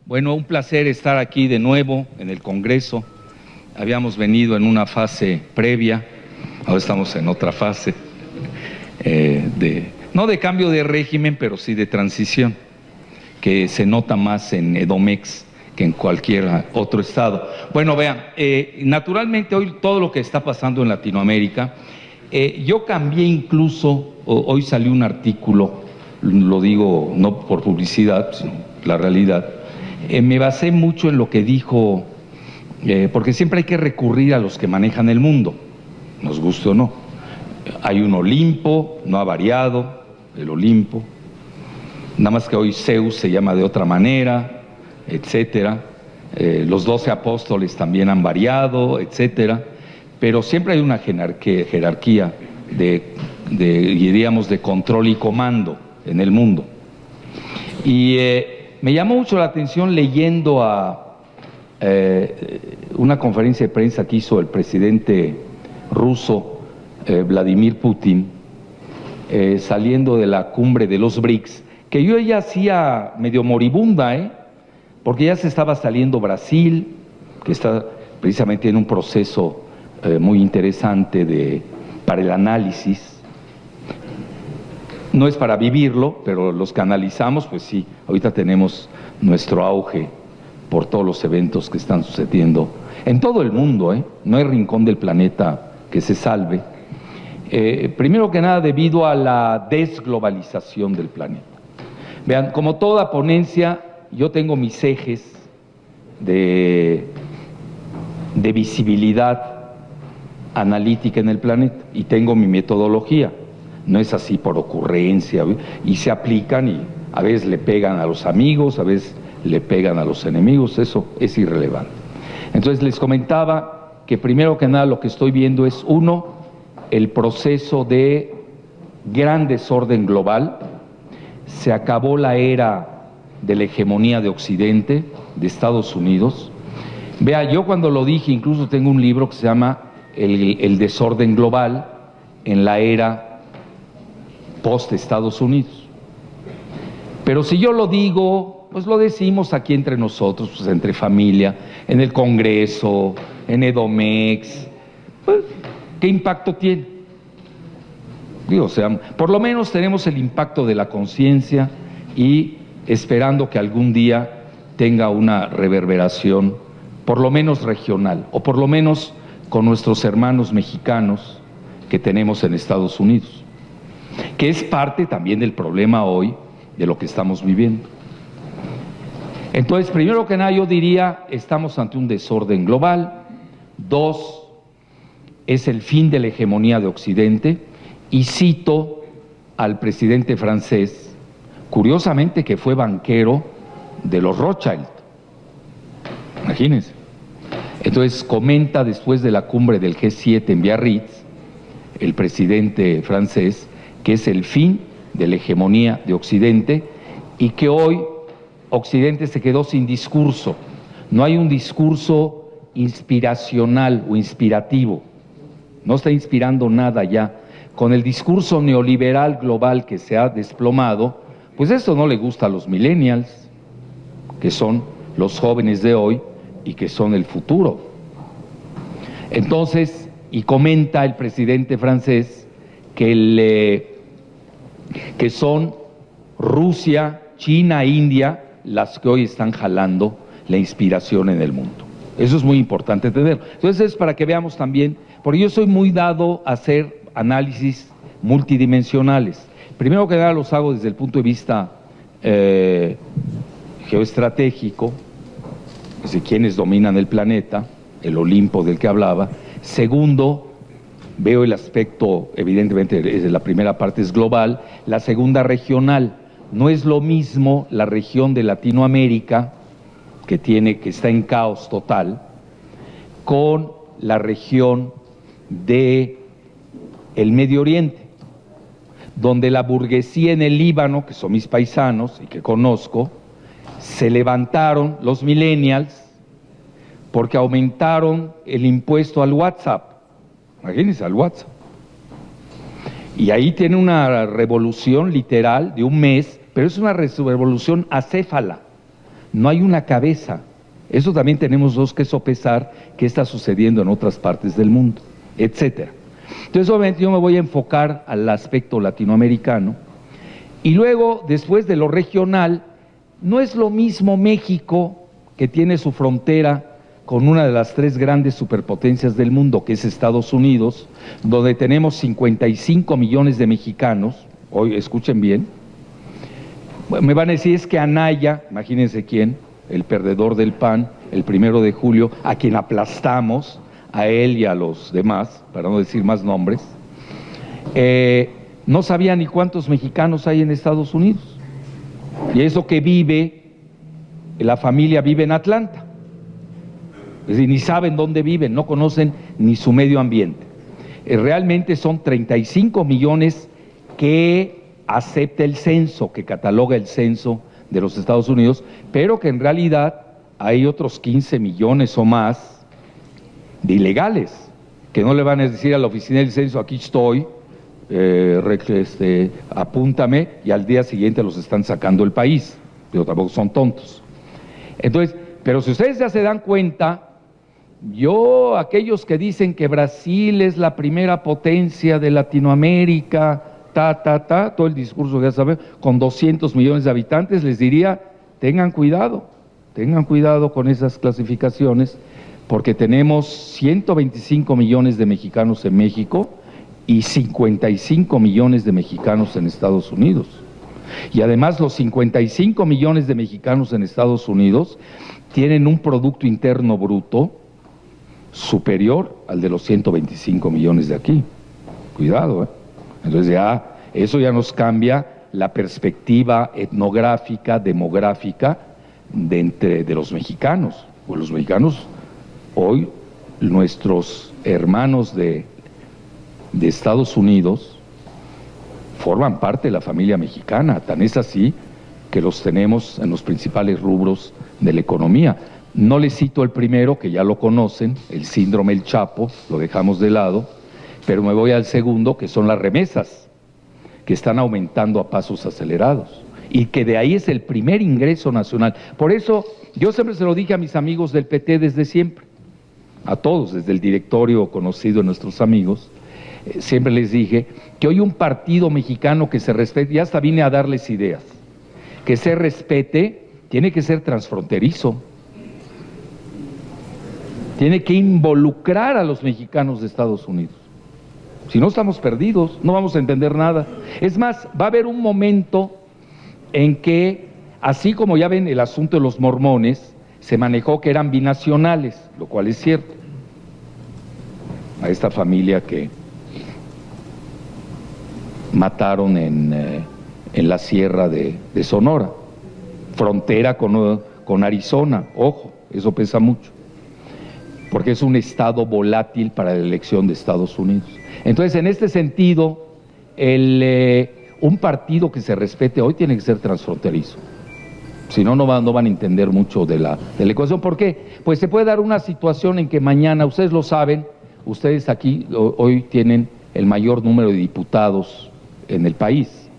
Bueno, un placer estar aquí de nuevo en el Congreso. Habíamos venido en una fase previa, ahora estamos en otra fase, no de cambio de régimen, pero sí de transición, que se nota más en Edomex que en cualquier otro estado. Bueno, vean, naturalmente hoy todo lo que está pasando en Latinoamérica, yo cambié incluso, hoy salió un artículo, lo digo no por publicidad, sino la realidad, me basé mucho en lo que dijo, porque siempre hay que recurrir a los que manejan el mundo, nos guste o no. Hay un Olimpo, no ha variado el Olimpo, nada más que hoy Zeus se llama de otra manera, etcétera. Los 12 apóstoles también han variado, etcétera. Pero siempre hay una jerarquía diríamos, de control y comando en el mundo. Y me llamó mucho la atención leyendo una conferencia de prensa que hizo el presidente ruso, Vladimir Putin, saliendo de la cumbre de los BRICS, que yo ya hacía medio moribunda, porque ya se estaba saliendo Brasil, que está precisamente en un proceso muy interesante para el análisis. No es para vivirlo, pero los que analizamos, pues sí, ahorita tenemos nuestro auge por todos los eventos que están sucediendo en todo el mundo, no hay rincón del planeta que se salve. Primero que nada, debido a la desglobalización del planeta. Vean, como toda ponencia, yo tengo mis ejes de visibilidad analítica en el planeta y tengo mi metodología. No es así por ocurrencia, y se aplican y a veces le pegan a los amigos, a veces le pegan a los enemigos, eso es irrelevante. Entonces les comentaba que primero que nada lo que estoy viendo es, uno, el proceso de gran desorden global. Se acabó la era de la hegemonía de Occidente, de Estados Unidos. Vea, yo cuando lo dije, incluso tengo un libro que se llama El desorden global en la era post-Estados Unidos. Pero si yo lo digo, pues lo decimos aquí entre nosotros, pues entre familia, en el Congreso, en Edomex, pues, ¿qué impacto tiene? Digo, o sea, por lo menos tenemos el impacto de la conciencia y esperando que algún día tenga una reverberación, por lo menos regional, o por lo menos con nuestros hermanos mexicanos que tenemos en Estados Unidos, que es parte también del problema hoy de lo que estamos viviendo. Entonces, primero que nada, yo diría, estamos ante un desorden global. Dos, es el fin de la hegemonía de Occidente, y cito al presidente francés, curiosamente que fue banquero de los Rothschild, imagínense. Entonces comenta después de la cumbre del G7 en Biarritz, el presidente francés, que es el fin de la hegemonía de Occidente y que hoy Occidente se quedó sin discurso, no hay un discurso inspiracional o inspirativo, no está inspirando nada ya. Con el discurso neoliberal global que se ha desplomado, pues esto no le gusta a los millennials, que son los jóvenes de hoy y que son el futuro. Entonces, y comenta el presidente francés que son Rusia, China, India, las que hoy están jalando la inspiración en el mundo. Eso es muy importante tenerlo. Entonces, es para que veamos también, porque yo soy muy dado a hacer análisis multidimensionales. Primero que nada los hago desde el punto de vista geoestratégico, de quienes dominan el planeta, el Olimpo del que hablaba. Segundo, veo el aspecto, evidentemente, la primera parte es global, la segunda regional. No es lo mismo la región de Latinoamérica, que está en caos total, con la región de el Medio Oriente, donde la burguesía en el Líbano, que son mis paisanos y que conozco, se levantaron los millennials porque aumentaron el impuesto al WhatsApp. Imagínense, al WhatsApp. Y ahí tiene una revolución literal de un mes, pero es una revolución acéfala, no hay una cabeza. Eso también tenemos que sopesar qué está sucediendo en otras partes del mundo, etcétera. Entonces, obviamente, yo me voy a enfocar al aspecto latinoamericano, y luego, después de lo regional, no es lo mismo México, que tiene su frontera con una de las 3 grandes superpotencias del mundo, que es Estados Unidos, donde tenemos 55 millones de mexicanos. Hoy, escuchen bien, me van a decir, es que Anaya, imagínense quién, el perdedor del PAN, el 1 de julio, a quien aplastamos, a él y a los demás, para no decir más nombres, no sabía ni cuántos mexicanos hay en Estados Unidos. Y eso que la familia vive en Atlanta. Es decir, ni saben dónde viven, no conocen ni su medio ambiente. Realmente son 35 millones que acepta el censo, que cataloga el censo de los Estados Unidos, pero que en realidad hay otros 15 millones o más de ilegales, que no le van a decir a la oficina del censo, aquí estoy, apúntame, y al día siguiente los están sacando del país, pero tampoco son tontos. Entonces, pero si ustedes ya se dan cuenta, aquellos que dicen que Brasil es la primera potencia de Latinoamérica, todo el discurso que ya saben, con 200 millones de habitantes, les diría, tengan cuidado con esas clasificaciones, porque tenemos 125 millones de mexicanos en México y 55 millones de mexicanos en Estados Unidos. Y además los 55 millones de mexicanos en Estados Unidos tienen un Producto Interno Bruto superior al de los 125 millones de aquí. Cuidado, ¿eh? Entonces eso ya nos cambia la perspectiva etnográfica, demográfica de los mexicanos. Pues los mexicanos, hoy, nuestros hermanos de Estados Unidos forman parte de la familia mexicana, tan es así que los tenemos en los principales rubros de la economía. No les cito el primero, que ya lo conocen, el síndrome del Chapo, lo dejamos de lado, pero me voy al segundo, que son las remesas, que están aumentando a pasos acelerados, y que de ahí es el primer ingreso nacional. Por eso, yo siempre se lo dije a mis amigos del PT desde siempre, a todos, desde el directorio conocido de nuestros amigos, siempre les dije que hoy un partido mexicano que se respete, y hasta vine a darles ideas, que se respete, tiene que ser transfronterizo, tiene que involucrar a los mexicanos de Estados Unidos. Si no, estamos perdidos, no vamos a entender nada. Es más, va a haber un momento en que, así como ya ven el asunto de los mormones, se manejó que eran binacionales, lo cual es cierto. A esta familia que mataron en la sierra de Sonora, frontera con Arizona, ojo, eso pesa mucho, porque es un estado volátil para la elección de Estados Unidos. Entonces, en este sentido, un partido que se respete hoy tiene que ser transfronterizo. Si no, no van a entender mucho de la ecuación. ¿Por qué? Pues se puede dar una situación en que mañana, ustedes lo saben, ustedes aquí hoy tienen el mayor número de diputados en el país.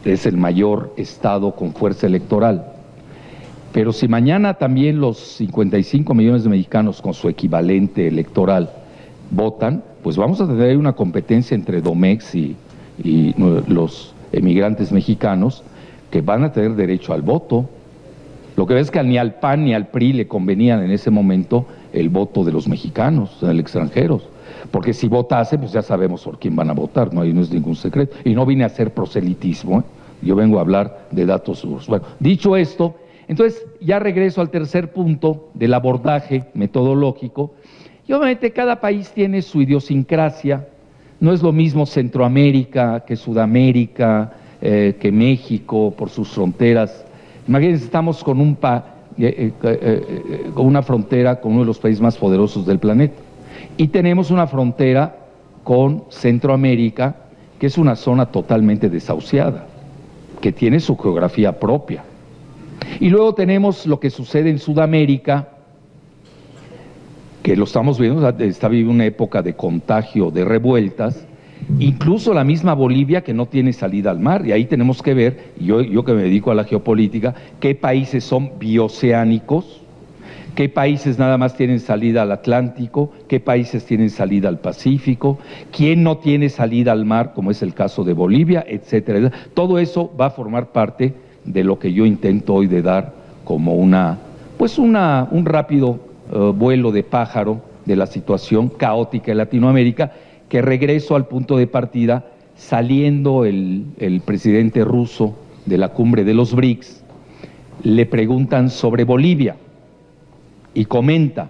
Es el mayor estado con fuerza electoral. Pero si mañana también los 55 millones de mexicanos con su equivalente electoral votan, pues vamos a tener una competencia entre Domex y los emigrantes mexicanos que van a tener derecho al voto. Lo que ves que ni al PAN ni al PRI le convenían en ese momento el voto de los mexicanos en el extranjero, porque si votase, pues ya sabemos por quién van a votar, no es ningún secreto, y no vine a hacer proselitismo, yo vengo a hablar de datos duros. Bueno, dicho esto, entonces ya regreso al tercer punto del abordaje metodológico, y obviamente cada país tiene su idiosincrasia, no es lo mismo Centroamérica que Sudamérica, que México por sus fronteras. Imagínense, estamos con una frontera con uno de los países más poderosos del planeta, y tenemos una frontera con Centroamérica, que es una zona totalmente desahuciada, que tiene su geografía propia. Y luego tenemos lo que sucede en Sudamérica, que lo estamos viendo, está viviendo una época de contagio, de revueltas, incluso la misma Bolivia que no tiene salida al mar, y ahí tenemos que ver, yo que me dedico a la geopolítica, qué países son bioceánicos, qué países nada más tienen salida al Atlántico, qué países tienen salida al Pacífico, quién no tiene salida al mar, como es el caso de Bolivia, etcétera. Todo eso va a formar parte de lo que yo intento hoy de dar como un rápido vuelo de pájaro de la situación caótica en Latinoamérica, que regreso al punto de partida, saliendo el presidente ruso de la cumbre de los BRICS, le preguntan sobre Bolivia y comenta,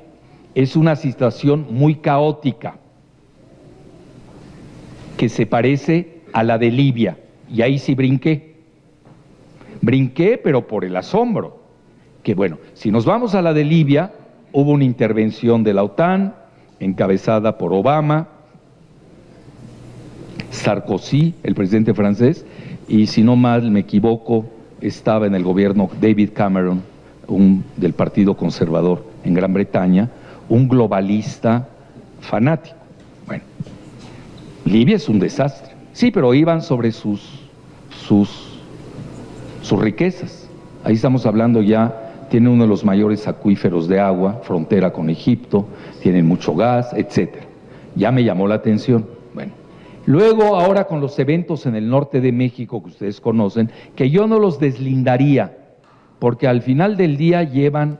es una situación muy caótica que se parece a la de Libia, y ahí sí brinqué, pero por el asombro, que bueno, si nos vamos a la de Libia, hubo una intervención de la OTAN, encabezada por Obama, Sarkozy, el presidente francés, y si no mal me equivoco, estaba en el gobierno David Cameron, del Partido Conservador en Gran Bretaña, un globalista fanático. Bueno, Libia es un desastre, sí, pero iban sobre sus riquezas. Ahí estamos hablando ya. Tiene uno de los mayores acuíferos de agua, frontera con Egipto, tienen mucho gas, etcétera. Ya me llamó la atención. Bueno, luego ahora con los eventos en el norte de México que ustedes conocen, que yo no los deslindaría, porque al final del día llevan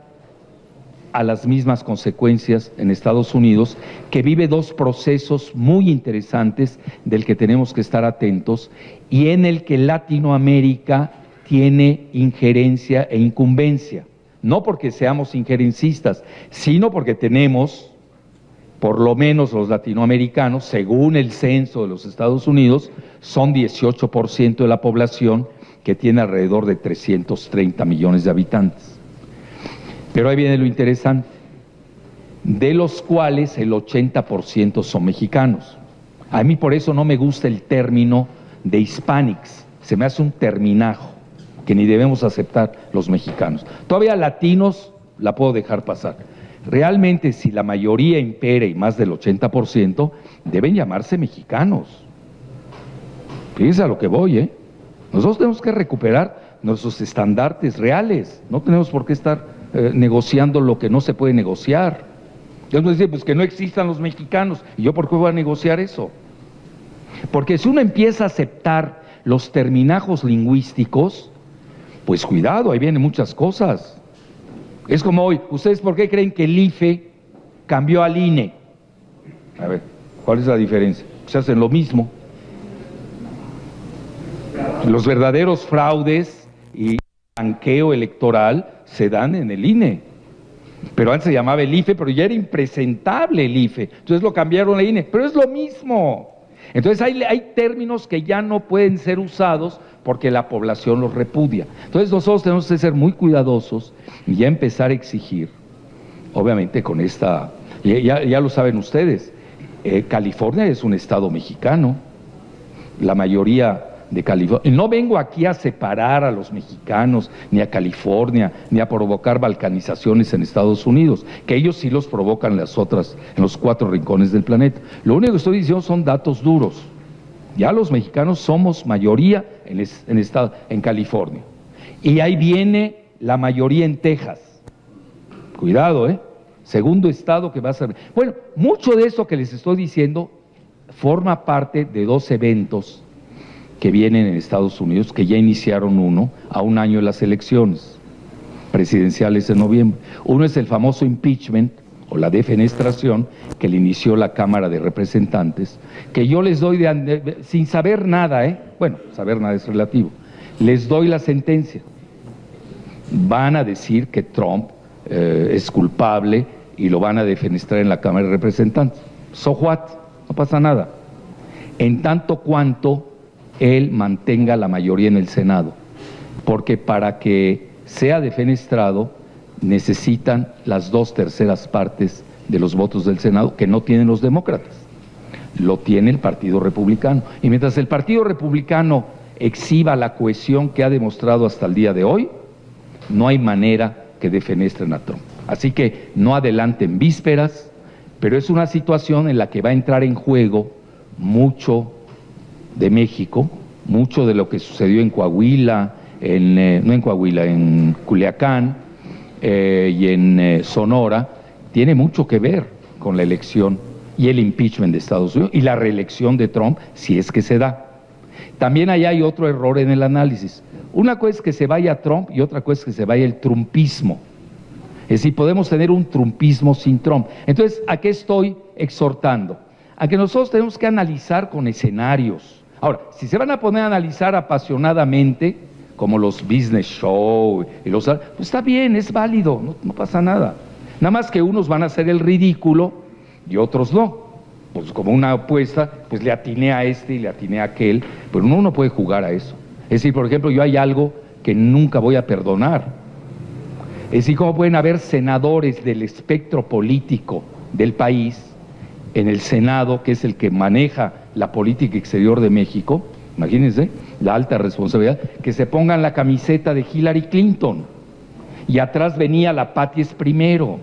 a las mismas consecuencias en Estados Unidos, que vive dos procesos muy interesantes del que tenemos que estar atentos y en el que Latinoamérica tiene injerencia e incumbencia. No porque seamos injerencistas, sino porque tenemos, por lo menos los latinoamericanos, según el censo de los Estados Unidos, son 18% de la población que tiene alrededor de 330 millones de habitantes. Pero ahí viene lo interesante, de los cuales el 80% son mexicanos. A mí por eso no me gusta el término de hispanics, se me hace un terminajo que ni debemos aceptar los mexicanos. Todavía latinos la puedo dejar pasar. Realmente, si la mayoría impera y más del 80%, deben llamarse mexicanos. Fíjense a lo que voy, ¿eh? Nosotros tenemos que recuperar nuestros estandartes reales. No tenemos por qué estar negociando lo que no se puede negociar. Yo nos dice, pues que no existan los mexicanos. ¿Y yo por qué voy a negociar eso? Porque si uno empieza a aceptar los terminajos lingüísticos, pues cuidado, ahí vienen muchas cosas. Es como hoy, ¿ustedes por qué creen que el IFE cambió al INE? A ver, ¿cuál es la diferencia? Pues hacen lo mismo. Los verdaderos fraudes y blanqueo electoral se dan en el INE. Pero antes se llamaba el IFE, pero ya era impresentable el IFE. Entonces lo cambiaron al INE, pero es lo mismo. Entonces hay términos que ya no pueden ser usados porque la población los repudia. Entonces nosotros tenemos que ser muy cuidadosos y ya empezar a exigir, obviamente con esta, ya lo saben ustedes, California es un estado mexicano, la mayoría de California. No vengo aquí a separar a los mexicanos, ni a California, ni a provocar balcanizaciones en Estados Unidos, que ellos sí los provocan en los 4 rincones del planeta. Lo único que estoy diciendo son datos duros. Ya los mexicanos somos mayoría en California. Y ahí viene la mayoría en Texas. Cuidado, ¿eh? Segundo estado que va a ser. Bueno, mucho de eso que les estoy diciendo forma parte de 2 eventos que vienen en Estados Unidos, que ya iniciaron uno a un año de las elecciones presidenciales en noviembre. Uno es el famoso impeachment o la defenestración que le inició la Cámara de Representantes, que yo les doy sin saber nada, bueno, saber nada es relativo, les doy la sentencia. Van a decir que Trump es culpable y lo van a defenestrar en la Cámara de Representantes. So what? No pasa nada. En tanto cuanto él mantenga la mayoría en el Senado, porque para que sea defenestrado necesitan las 2/3 partes de los votos del Senado, que no tienen los demócratas, lo tiene el Partido Republicano. Y mientras el Partido Republicano exhiba la cohesión que ha demostrado hasta el día de hoy, no hay manera que defenestren a Trump. Así que no adelanten vísperas, pero es una situación en la que va a entrar en juego mucho de México, mucho de lo que sucedió en Coahuila, no en Coahuila, en Culiacán y en Sonora, tiene mucho que ver con la elección y el impeachment de Estados Unidos y la reelección de Trump, si es que se da. También ahí hay otro error en el análisis. Una cosa es que se vaya Trump y otra cosa es que se vaya el trumpismo. Es decir, podemos tener un trumpismo sin Trump. Entonces, ¿a qué estoy exhortando? A que nosotros tenemos que analizar con escenarios. Ahora, si se van a poner a analizar apasionadamente, como los business show, pues está bien, es válido, no pasa nada. Nada más que unos van a hacer el ridículo y otros no. Pues como una apuesta, pues le atiné a este y le atiné a aquel, pero uno no puede jugar a eso. Es decir, por ejemplo, yo hay algo que nunca voy a perdonar. Es decir, cómo pueden haber senadores del espectro político del país en el Senado, que es el que maneja la política exterior de México, imagínense, la alta responsabilidad, que se pongan la camiseta de Hillary Clinton y atrás venía la Paties primero.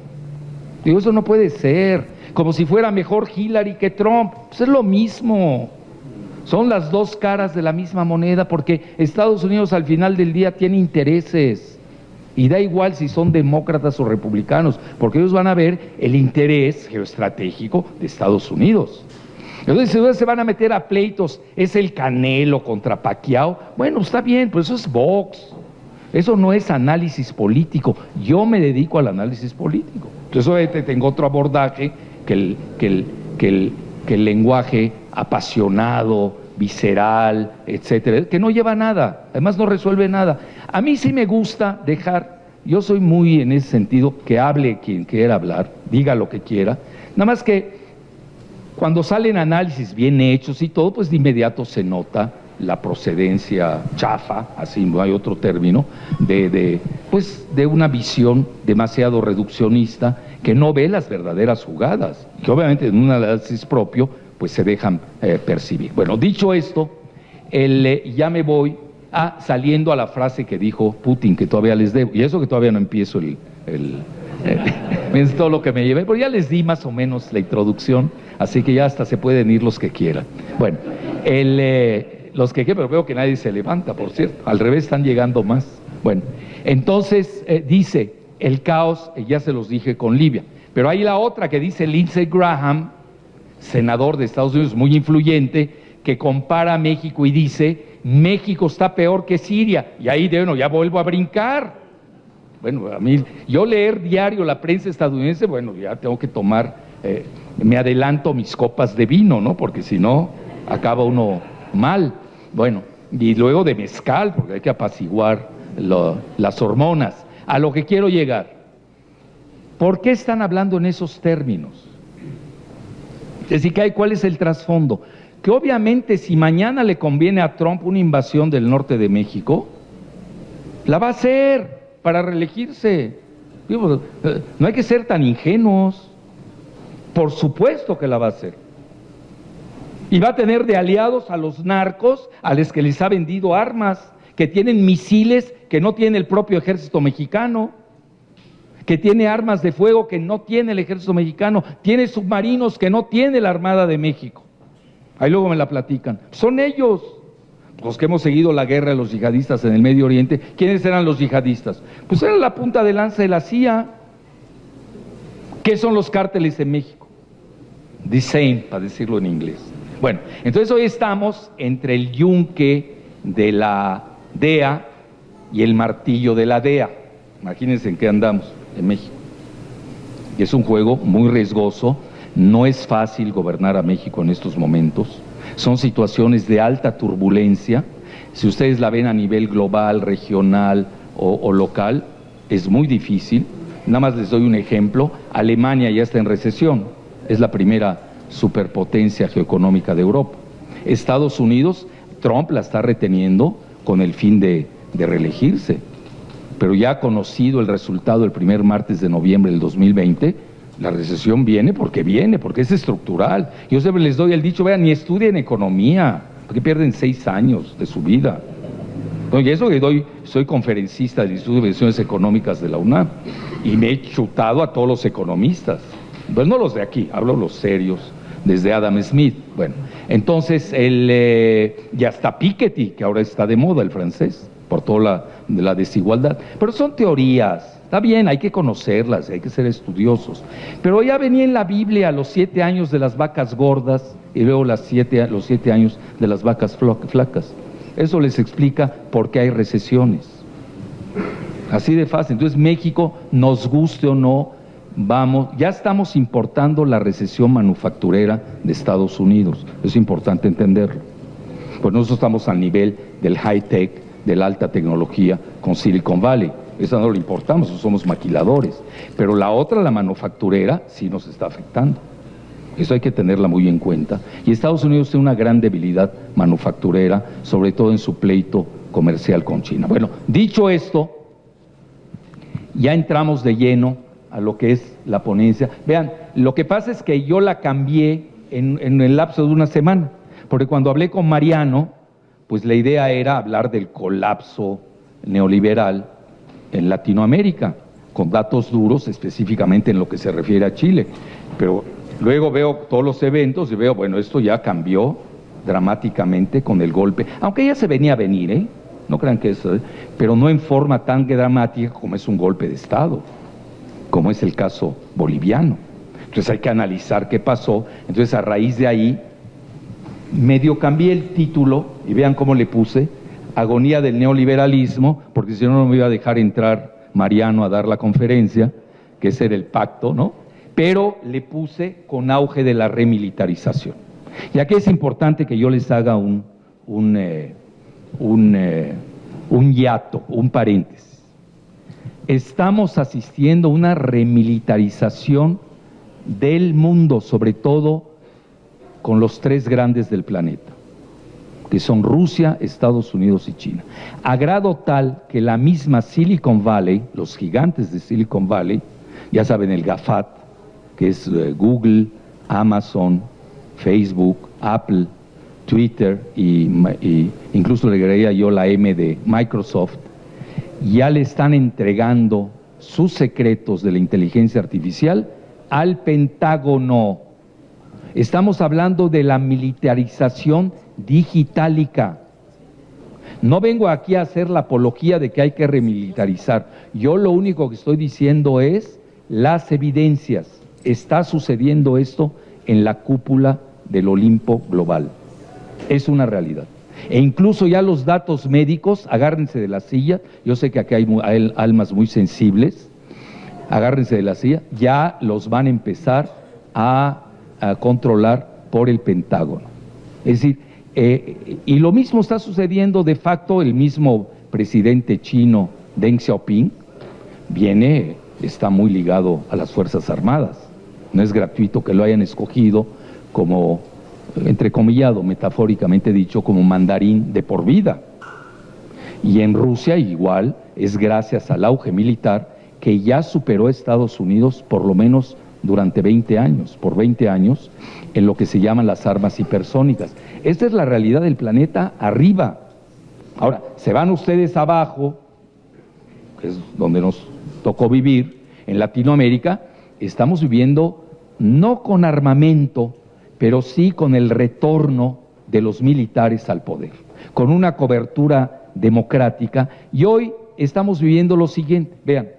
Digo, eso no puede ser, como si fuera mejor Hillary que Trump, pues es lo mismo. Son las dos caras de la misma moneda, porque Estados Unidos al final del día tiene intereses, y da igual si son demócratas o republicanos, porque ellos van a ver el interés geoestratégico de Estados Unidos. Entonces, si se van a meter a pleitos, es el Canelo contra Pacquiao, bueno, está bien, pero eso es box, eso no es análisis político. Yo me dedico al análisis político. Entonces, obviamente tengo otro abordaje que el lenguaje apasionado, visceral, etcétera, que no lleva a nada, además no resuelve nada. A mí sí me gusta dejar, yo soy muy en ese sentido, que hable quien quiera hablar, diga lo que quiera, nada más que cuando salen análisis bien hechos y todo, pues de inmediato se nota la procedencia chafa, así no hay otro término, de una visión demasiado reduccionista que no ve las verdaderas jugadas, que obviamente en un análisis propio pues se dejan percibir. Bueno, dicho esto, ya me voy saliendo a la frase que dijo Putin, que todavía les debo, y eso que todavía no empiezo es todo lo que me llevé, pero ya les di más o menos la introducción, así que ya hasta se pueden ir los que quieran. Bueno, los que quieran, pero veo que nadie se levanta, por cierto, al revés están llegando más. Bueno, entonces dice, el caos, ya se los dije con Libia, pero hay la otra que dice Lindsey Graham, senador de Estados Unidos muy influyente, que compara a México y dice, México está peor que Siria, y ahí bueno, ya vuelvo a brincar. Bueno, a mí, yo leer diario la prensa estadounidense, bueno, ya tengo que tomar, me adelanto mis copas de vino, ¿no? Porque si no, acaba uno mal. Bueno, y luego de mezcal, porque hay que apaciguar las hormonas. A lo que quiero llegar, ¿por qué están hablando en esos términos? Es decir, ¿cuál es el trasfondo? Que obviamente si mañana le conviene a Trump una invasión del norte de México, la va a hacer para reelegirse. Digo, no hay que ser tan ingenuos. Por supuesto que la va a hacer. Y va a tener de aliados a los narcos, a los que les ha vendido armas, que tienen misiles que no tiene el propio ejército mexicano, que tiene armas de fuego que no tiene el ejército mexicano, tiene submarinos que no tiene la Armada de México. Ahí luego me la platican. Son ellos los que hemos seguido la guerra de los yihadistas en el Medio Oriente. ¿Quiénes eran los yihadistas? Pues eran la punta de lanza de la CIA. ¿Qué son los cárteles en México? The same, para decirlo en inglés. Bueno, entonces hoy estamos entre el yunque de la DEA y el martillo de la DEA. Imagínense en qué andamos en México. Y es un juego muy riesgoso, no es fácil gobernar a México en estos momentos, son situaciones de alta turbulencia, si ustedes la ven a nivel global, regional o local, es muy difícil. Nada más les doy un ejemplo, Alemania ya está en recesión, es la primera superpotencia geoeconómica de Europa. Estados Unidos, Trump la está reteniendo con el fin de reelegirse. Pero ya conocido el resultado el primer martes de noviembre del 2020, la recesión viene, porque es estructural. Yo siempre les doy el dicho, vean, ni estudien economía, porque pierden 6 años de su vida. Y eso que soy conferencista del Instituto de Investigaciones Económicas de la UNAM, y me he chutado a todos los economistas, pero no los de aquí, hablo los serios, desde Adam Smith. Bueno, Entonces, y hasta Piketty, que ahora está de moda el francés, por toda la desigualdad. Pero son teorías, está bien, hay que conocerlas, hay que ser estudiosos. Pero ya venía en la Biblia los 7 años de las vacas gordas y luego los 7 años de las vacas flacas. Eso les explica por qué hay recesiones. Así de fácil. Entonces México, nos guste o no, ya estamos importando la recesión manufacturera de Estados Unidos. Es importante entenderlo. Pues nosotros estamos al nivel del high-tech, de la alta tecnología con Silicon Valley. Esa no lo importamos, somos maquiladores. Pero la otra, la manufacturera, sí nos está afectando. Eso hay que tenerla muy en cuenta. Y Estados Unidos tiene una gran debilidad manufacturera, sobre todo en su pleito comercial con China. Bueno, dicho esto, ya entramos de lleno a lo que es la ponencia. Vean, lo que pasa es que yo la cambié en el lapso de una semana, porque cuando hablé con Mariano, pues la idea era hablar del colapso neoliberal en Latinoamérica, con datos duros específicamente en lo que se refiere a Chile. Pero luego veo todos los eventos y veo, bueno, esto ya cambió dramáticamente con el golpe, aunque ya se venía a venir, ¿eh? No crean que eso, pero no en forma tan dramática como es un golpe de Estado, como es el caso boliviano. Entonces hay que analizar qué pasó. Entonces a raíz de ahí, medio cambié el título, y vean cómo le puse, Agonía del neoliberalismo, porque si no, no me iba a dejar entrar Mariano a dar la conferencia, que ese era el pacto, ¿no? Pero le puse con auge de la remilitarización. Y aquí es importante que yo les haga un hiato, un paréntesis. Estamos asistiendo a una remilitarización del mundo, sobre todo con los 3 grandes del planeta, que son Rusia, Estados Unidos y China, a grado tal que la misma Silicon Valley, los gigantes de Silicon Valley, ya saben, el GAFAT, que es Google, Amazon, Facebook, Apple, Twitter y incluso le agregaría yo la M de Microsoft, ya le están entregando sus secretos de la inteligencia artificial al Pentágono. Estamos hablando de la militarización digitálica. No vengo aquí a hacer la apología de que hay que remilitarizar. Yo lo único que estoy diciendo es las evidencias. Está sucediendo esto en la cúpula del Olimpo global. Es una realidad. E incluso ya los datos médicos, agárrense de la silla, yo sé que aquí hay almas muy sensibles, agárrense de la silla, ya los van a empezar a controlar por el Pentágono. Es decir, y lo mismo está sucediendo de facto. El mismo presidente chino, Deng Xiaoping, está muy ligado a las Fuerzas Armadas. No es gratuito que lo hayan escogido como, entrecomillado, metafóricamente dicho, como mandarín de por vida. Y en Rusia igual es gracias al auge militar que ya superó a Estados Unidos por lo menos durante 20 años, por 20 años, en lo que se llaman las armas hipersónicas. Esta es la realidad del planeta arriba. Ahora, se van ustedes abajo, que es donde nos tocó vivir, en Latinoamérica, estamos viviendo no con armamento, pero sí con el retorno de los militares al poder, con una cobertura democrática. Y hoy estamos viviendo lo siguiente, vean,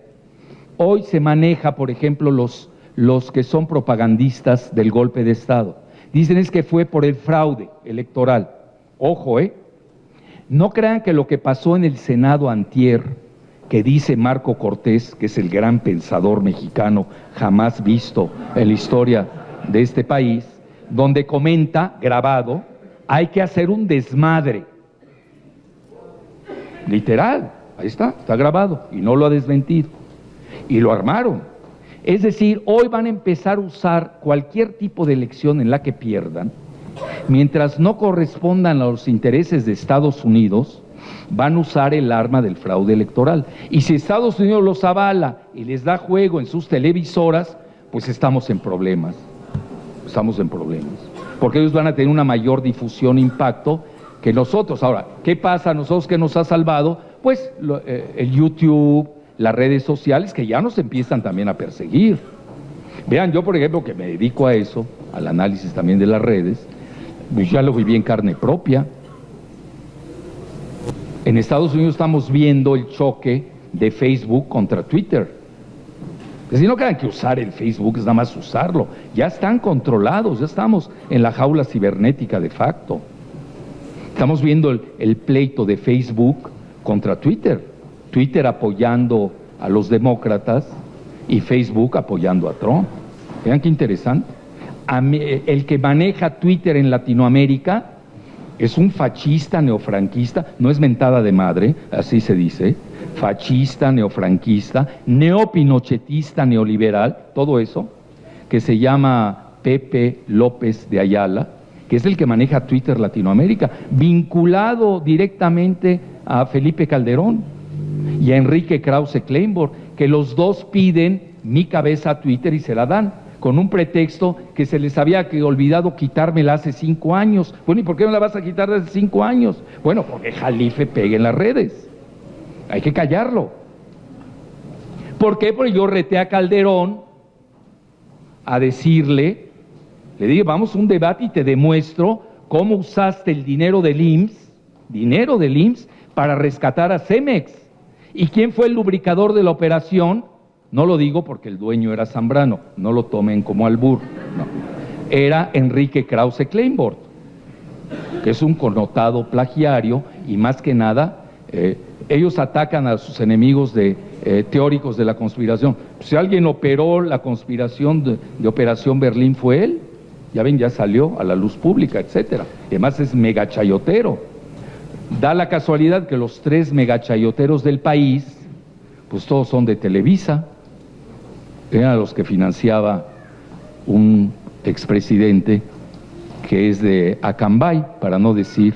hoy se maneja, por ejemplo, los que son propagandistas del golpe de Estado. Dicen es que fue por el fraude electoral. Ojo, no crean que lo que pasó en el Senado antier, que dice Marco Cortés, que es el gran pensador mexicano jamás visto en la historia de este país, donde comenta, grabado, hay que hacer un desmadre. Literal, ahí está grabado, y no lo ha desmentido. Y lo armaron. Es decir, hoy van a empezar a usar cualquier tipo de elección en la que pierdan, mientras no correspondan a los intereses de Estados Unidos, van a usar el arma del fraude electoral. Y si Estados Unidos los avala y les da juego en sus televisoras, pues estamos en problemas. Estamos en problemas. Porque ellos van a tener una mayor difusión, impacto que nosotros. Ahora, ¿qué pasa a nosotros que nos ha salvado? Pues el YouTube, las redes sociales, que ya nos empiezan también a perseguir. Vean, yo por ejemplo, que me dedico a eso, al análisis también de las redes, Pues ya lo viví en carne propia. En Estados Unidos estamos viendo el choque de Facebook contra Twitter. Que si no quedan que usar el Facebook, es nada más usarlo. Ya están controlados, ya estamos en la jaula cibernética de facto. Estamos viendo el pleito de Facebook contra Twitter. Twitter apoyando a los demócratas y Facebook apoyando a Trump. Vean qué interesante. El que maneja Twitter en Latinoamérica es un fascista neofranquista, no es mentada de madre, así se dice, fascista, neofranquista, neopinochetista, neoliberal, todo eso, que se llama Pepe López de Ayala, que es el que maneja Twitter Latinoamérica, vinculado directamente a Felipe Calderón y a Enrique Krause Kleinborg, que los dos piden mi cabeza a Twitter y se la dan, con un pretexto que se les había olvidado quitármela hace 5 años. Bueno, ¿y por qué no la vas a quitar desde 5 años? Bueno, porque Jalife pega en las redes. Hay que callarlo. ¿Por qué? Porque yo reté a Calderón a decirle, le dije, vamos a un debate y te demuestro cómo usaste el dinero del IMSS, para rescatar a Cemex. ¿Y quién fue el lubricador de la operación? No lo digo porque el dueño era Zambrano, no lo tomen como albur, no. Era Enrique Krause Kleinborg, que es un connotado plagiario y más que nada, ellos atacan a sus enemigos teóricos de la conspiración. Si alguien operó la conspiración de Operación Berlín fue él, ya ven, ya salió a la luz pública, etcétera. Además es megachayotero. Da la casualidad que los 3 megachayoteros del país, pues todos son de Televisa. Eran los que financiaba un expresidente que es de Acambay, para no decir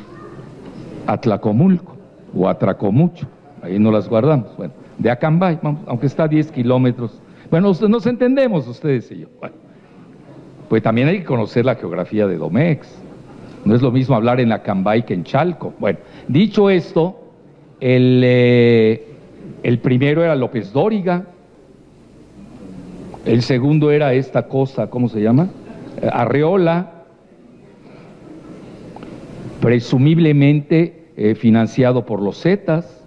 Atlacomulco o Atracomucho, ahí no las guardamos, bueno, de Acambay, vamos, aunque está a 10 kilómetros, bueno, nos entendemos ustedes y yo, bueno, pues también hay que conocer la geografía de Domex, no es lo mismo hablar en Acambay que en Chalco. Bueno, dicho esto, el primero era López Dóriga, el segundo era esta cosa, ¿cómo se llama? Arreola, presumiblemente financiado por los Zetas,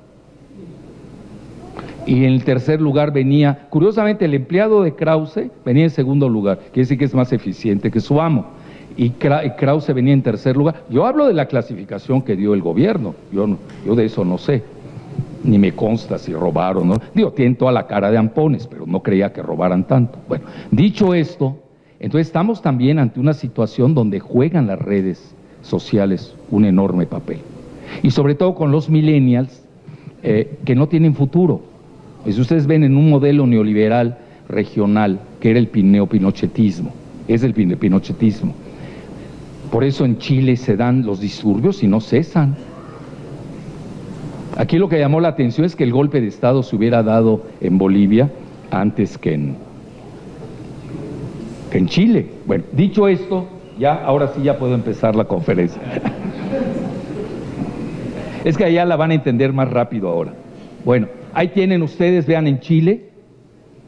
y en el tercer lugar venía, curiosamente el empleado de Krause venía en segundo lugar, quiere decir que es más eficiente que su amo, y Krause venía en tercer lugar. Yo hablo de la clasificación que dio el gobierno, yo de eso no sé. Ni me consta si robaron, ¿no? Digo, tienen toda la cara de ampones, pero no creía que robaran tanto. Bueno, dicho esto, entonces estamos también ante una situación donde juegan las redes sociales un enorme papel. Y sobre todo con los millennials que no tienen futuro. Pues ustedes ven en un modelo neoliberal regional, que era el neopinochetismo, es el pinochetismo. Por eso en Chile se dan los disturbios y no cesan. Aquí lo que llamó la atención es que el golpe de Estado se hubiera dado en Bolivia antes que en Chile. Bueno, dicho esto, ahora sí ya puedo empezar la conferencia. Es que allá la van a entender más rápido ahora. Bueno, ahí tienen ustedes, vean en Chile,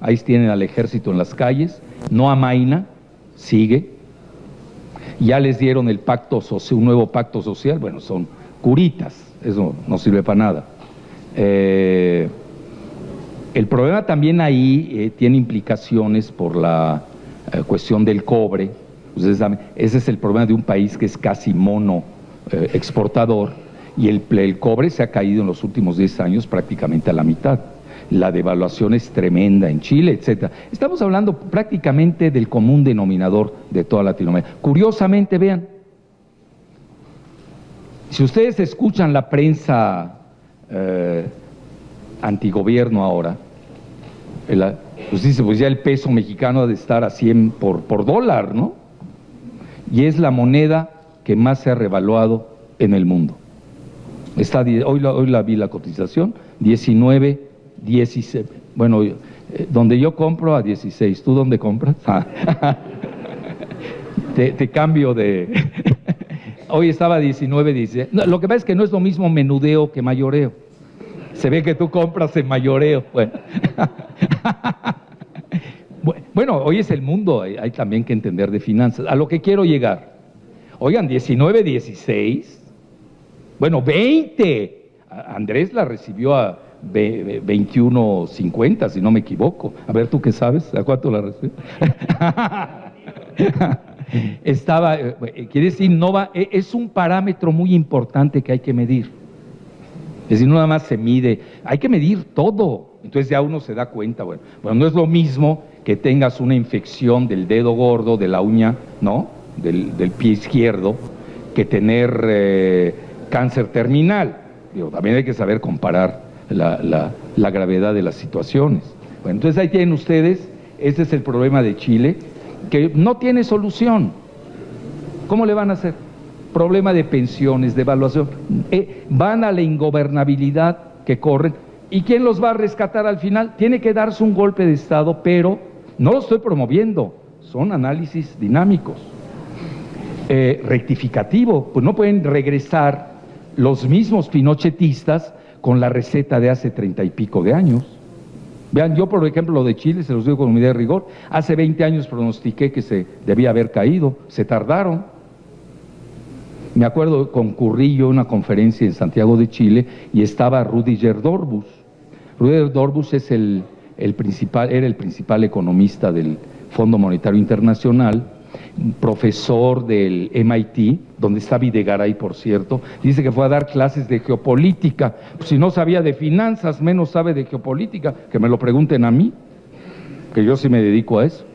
ahí tienen al ejército en las calles, no amaina, sigue. Ya les dieron el pacto social, un nuevo pacto social, bueno, son curitas. Eso no sirve para nada. El problema también ahí tiene implicaciones por la cuestión del cobre. Ustedes saben, ese es el problema de un país que es casi mono exportador, y el cobre se ha caído en los últimos 10 años prácticamente a la mitad. La devaluación es tremenda en Chile, etcétera. Estamos hablando prácticamente del común denominador de toda Latinoamérica. Curiosamente, vean, si ustedes escuchan la prensa antigobierno ahora, pues dice, pues ya el peso mexicano ha de estar a 100 por dólar, ¿no? Y es la moneda que más se ha revaluado en el mundo. Hoy la vi la cotización, 19, 16, bueno, donde yo compro a 16, ¿tú dónde compras? Te cambio de... Hoy estaba 19, 16. No, lo que pasa es que no es lo mismo menudeo que mayoreo. Se ve que tú compras en mayoreo. Bueno, bueno, hoy es el mundo, hay también que entender de finanzas. A lo que quiero llegar. Oigan, 19, 16, bueno, 20. Andrés la recibió a 21.50, si no me equivoco. A ver, ¿tú qué sabes? ¿A cuánto la recibió? Estaba, quiere decir, no va, es un parámetro muy importante que hay que medir. Es decir, no nada más se mide, hay que medir todo. Entonces ya uno se da cuenta, bueno, no es lo mismo que tengas una infección del dedo gordo, de la uña, ¿no?, del pie izquierdo, que tener cáncer terminal. Digo, también hay que saber comparar la gravedad de las situaciones. Bueno, entonces ahí tienen ustedes, ese es el problema de Chile, que no tiene solución. ¿Cómo le van a hacer? Problema de pensiones, de evaluación. Van a la ingobernabilidad que corren. ¿Y quién los va a rescatar al final? Tiene que darse un golpe de Estado, pero no lo estoy promoviendo, son análisis dinámicos. Rectificativo, pues no pueden regresar los mismos pinochetistas con la receta de hace 30 y pico de años. Vean, yo por ejemplo lo de Chile, se los digo con medida de rigor, hace 20 años pronostiqué que se debía haber caído, se tardaron. Me acuerdo, concurrí yo a una conferencia en Santiago de Chile y estaba Rüdiger Dorbus. Rüdiger Dorbus es era el principal economista del Fondo Monetario Internacional, profesor del MIT, donde está Videgaray, por cierto. Dice que fue a dar clases de geopolítica. Pues si no sabía de finanzas, menos sabe de geopolítica, que me lo pregunten a mí, que yo sí me dedico a eso.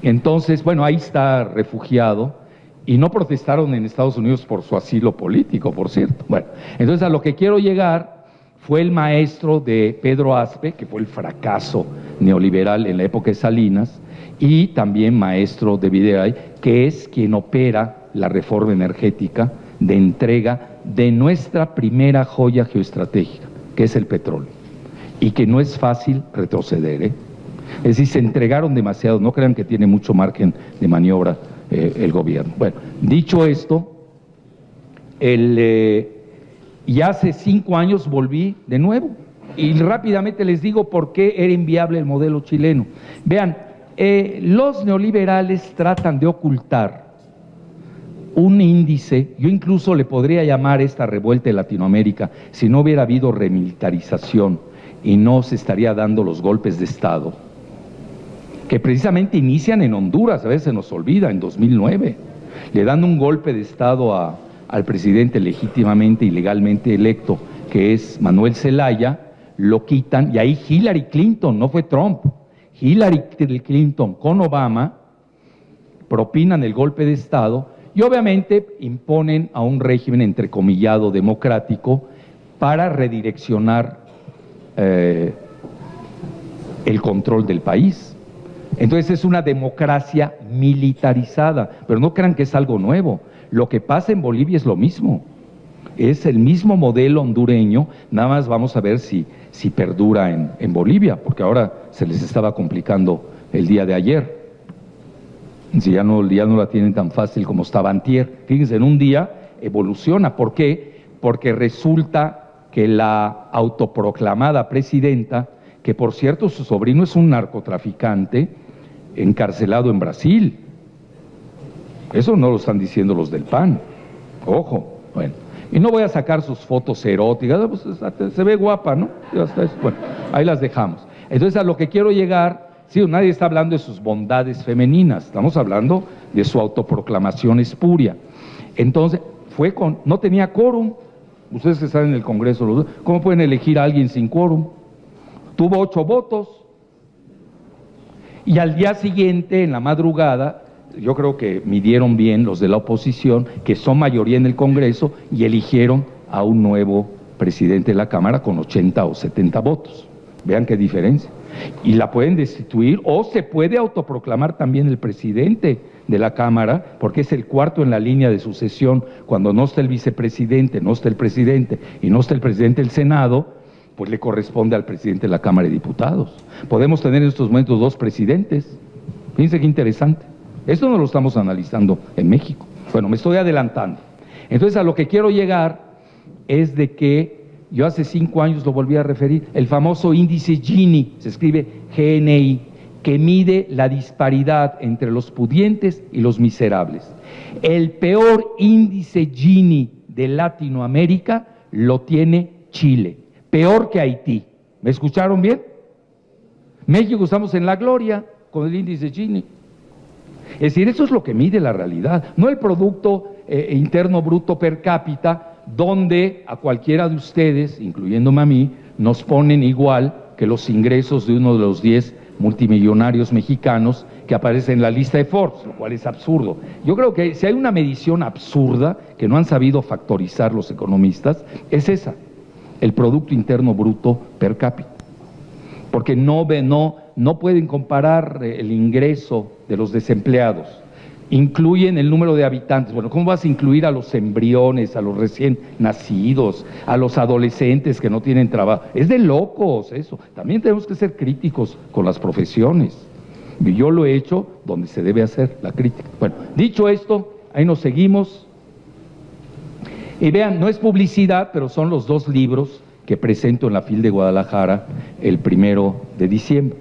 Entonces, bueno, ahí está refugiado, y no protestaron en Estados Unidos por su asilo político, por cierto. Bueno, entonces a lo que quiero llegar fue el maestro de Pedro Aspe, que fue el fracaso neoliberal en la época de Salinas, y también maestro de Videgaray, que es quien opera la reforma energética de entrega de nuestra primera joya geoestratégica, que es el petróleo, y que no es fácil retroceder, ¿eh? Es decir, se entregaron demasiado, no crean que tiene mucho margen de maniobra el gobierno. Bueno, dicho esto, y hace 5 años volví de nuevo, y rápidamente les digo por qué era inviable el modelo chileno. Vean, los neoliberales tratan de ocultar un índice, yo incluso le podría llamar esta revuelta de Latinoamérica, si no hubiera habido remilitarización y no se estaría dando los golpes de Estado, que precisamente inician en Honduras, a veces se nos olvida, en 2009, le dan un golpe de Estado al presidente legítimamente y legalmente electo, que es Manuel Zelaya, lo quitan, y ahí Hillary Clinton, no fue Trump, Hillary Clinton con Obama propinan el golpe de Estado y obviamente imponen a un régimen entrecomillado democrático para redireccionar el control del país. Entonces es una democracia militarizada, pero no crean que es algo nuevo. Lo que pasa en Bolivia es lo mismo, es el mismo modelo hondureño, nada más vamos a ver si perdura en Bolivia, porque ahora se les estaba complicando el día de ayer. Si ya no la tienen tan fácil como estaba antier. Fíjense, en un día evoluciona. ¿Por qué? Porque resulta que la autoproclamada presidenta, que por cierto su sobrino es un narcotraficante encarcelado en Brasil. Eso no lo están diciendo los del PAN. Ojo, bueno. Y no voy a sacar sus fotos eróticas, pues, se ve guapa, ¿no? Bueno, ahí las dejamos. Entonces a lo que quiero llegar, sí, nadie está hablando de sus bondades femeninas, estamos hablando de su autoproclamación espuria. Entonces, no tenía quórum. Ustedes que están en el Congreso, ¿cómo pueden elegir a alguien sin quórum? Tuvo 8 votos. Y al día siguiente, en la madrugada, yo creo que midieron bien los de la oposición, que son mayoría en el Congreso, y eligieron a un nuevo presidente de la Cámara con 80 o 70 votos. Vean qué diferencia. Y la pueden destituir, o se puede autoproclamar también el presidente de la Cámara, porque es el cuarto en la línea de sucesión. Cuando no está el vicepresidente, no está el presidente, y no está el presidente del Senado, pues le corresponde al presidente de la Cámara de Diputados. Podemos tener en estos momentos 2 presidentes. Fíjense qué interesante. Esto no lo estamos analizando en México. Bueno, me estoy adelantando. Entonces a lo que quiero llegar es de que yo hace 5 años lo volví a referir, el famoso índice Gini, se escribe GNI, que mide la disparidad entre los pudientes y los miserables. El peor índice Gini de Latinoamérica lo tiene Chile, peor que Haití. ¿Me escucharon bien? México estamos en la gloria con el índice Gini. Es decir, eso es lo que mide la realidad, no el Producto Interno Bruto per cápita, donde a cualquiera de ustedes, incluyéndome a mí, nos ponen igual que los ingresos de uno de los 10 multimillonarios mexicanos que aparece en la lista de Forbes, lo cual es absurdo. Yo creo que si hay una medición absurda que no han sabido factorizar los economistas, es esa, el Producto Interno Bruto per cápita. Porque no pueden comparar el ingreso de los desempleados. Incluyen el número de habitantes. Bueno, ¿cómo vas a incluir a los embriones, a los recién nacidos, a los adolescentes que no tienen trabajo? Es de locos eso. También tenemos que ser críticos con las profesiones. Y yo lo he hecho donde se debe hacer la crítica. Bueno, dicho esto, ahí nos seguimos. Y vean, no es publicidad, pero son los 2 libros que presento en la FIL de Guadalajara el 1 de diciembre.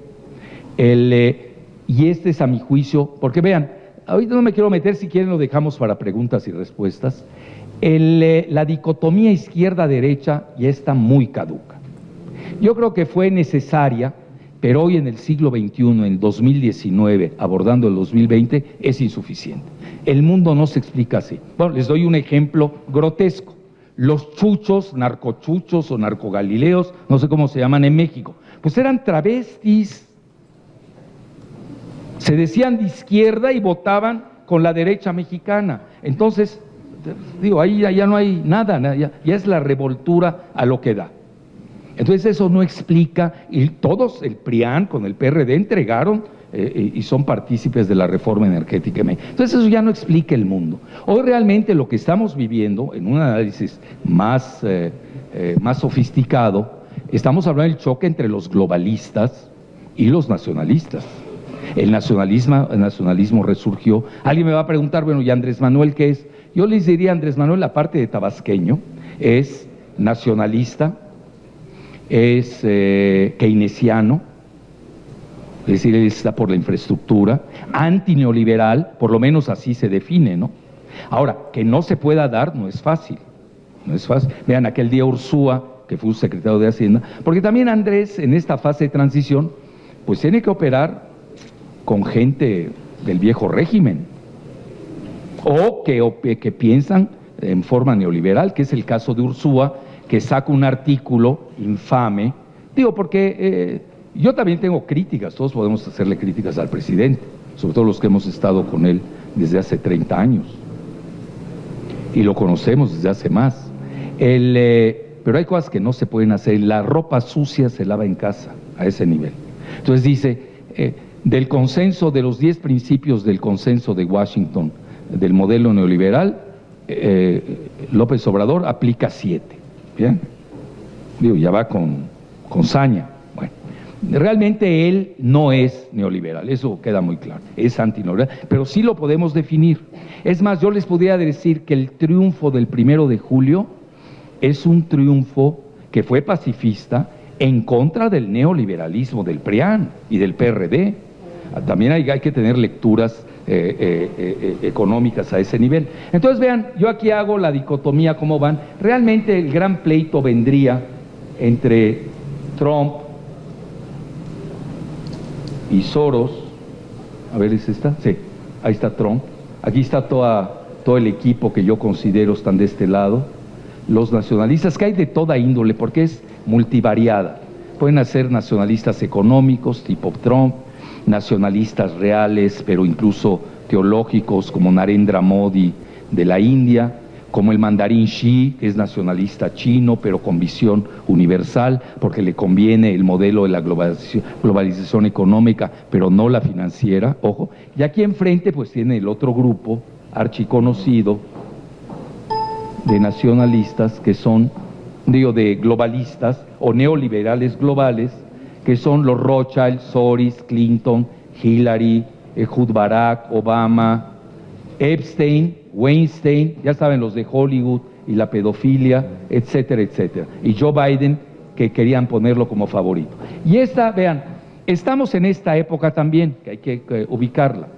Y este es a mi juicio, porque vean, ahorita no me quiero meter, si quieren lo dejamos para preguntas y respuestas. La dicotomía izquierda-derecha ya está muy caduca. Yo creo que fue necesaria, pero hoy en el siglo XXI, en 2019, abordando el 2020, es insuficiente. El mundo no se explica así. Bueno, les doy un ejemplo grotesco. Los chuchos, narcochuchos o narcogalileos, no sé cómo se llaman en México, pues eran travestis. Se decían de izquierda y votaban con la derecha mexicana. Entonces, digo, ahí ya no hay nada, ya es la revoltura a lo que da. Entonces eso no explica, y todos, el PRIAN con el PRD entregaron y son partícipes de la reforma energética. Entonces eso ya no explica el mundo. Hoy realmente lo que estamos viviendo, en un análisis más sofisticado, estamos hablando del choque entre los globalistas y los nacionalistas. El nacionalismo resurgió. Alguien me va a preguntar, bueno, ¿y Andrés Manuel qué es? Yo les diría, Andrés Manuel, la parte de tabasqueño, es nacionalista, es keynesiano, es decir, él está por la infraestructura, antineoliberal, por lo menos así se define, ¿no? Ahora, que no se pueda dar no es fácil, no es fácil. Vean, aquel día Ursúa, que fue secretario de Hacienda, porque también Andrés, en esta fase de transición, pues tiene que operar con gente del viejo régimen, o que piensan en forma neoliberal, que es el caso de Ursúa, que saca un artículo infame, digo, porque yo también tengo críticas, todos podemos hacerle críticas al presidente, sobre todo los que hemos estado con él desde hace 30 años, y lo conocemos desde hace más. Pero hay cosas que no se pueden hacer, la ropa sucia se lava en casa, a ese nivel. Entonces dice, del consenso, de los 10 principios del consenso de Washington, del modelo neoliberal, López Obrador aplica 7. Bien, digo, ya va con saña. Bueno, realmente él no es neoliberal, eso queda muy claro, es antineoliberal, pero sí lo podemos definir. Es más, yo les podría decir que el triunfo del 1 de julio es un triunfo que fue pacifista en contra del neoliberalismo del PRIAN y del PRD. También hay que tener lecturas económicas a ese nivel. Entonces vean, yo aquí hago la dicotomía, cómo van. Realmente el gran pleito vendría entre Trump y Soros. A ver, ¿es esta? Sí, ahí está Trump. Aquí está todo el equipo que yo considero están de este lado. Los nacionalistas, que hay de toda índole, porque es multivariada. Pueden ser nacionalistas económicos, tipo Trump, nacionalistas reales, pero incluso teológicos, como Narendra Modi de la India, como el mandarín Xi, que es nacionalista chino, pero con visión universal, porque le conviene el modelo de la globalización económica, pero no la financiera, ojo. Y aquí enfrente pues tiene el otro grupo archiconocido de nacionalistas, que son, digo, de globalistas o neoliberales globales, que son los Rothschild, Soros, Clinton, Hillary, Ehud Barak, Obama, Epstein, Weinstein, ya saben, los de Hollywood y la pedofilia, etcétera, etcétera. Y Joe Biden, que querían ponerlo como favorito. Y esta, vean, Estamos en esta época también, que hay que ubicarla.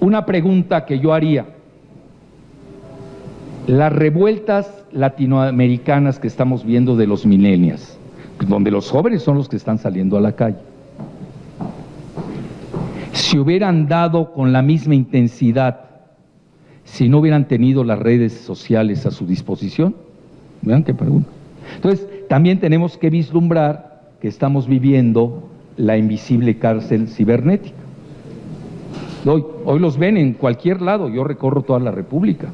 Una pregunta que yo haría: las revueltas latinoamericanas que estamos viendo de los millennials, donde los jóvenes son los que están saliendo a la calle, si hubieran dado con la misma intensidad si no hubieran tenido las redes sociales a su disposición. Vean qué pregunta. Entonces, también tenemos que vislumbrar que estamos viviendo la invisible cárcel cibernética. Hoy los ven en cualquier lado, yo recorro toda la República.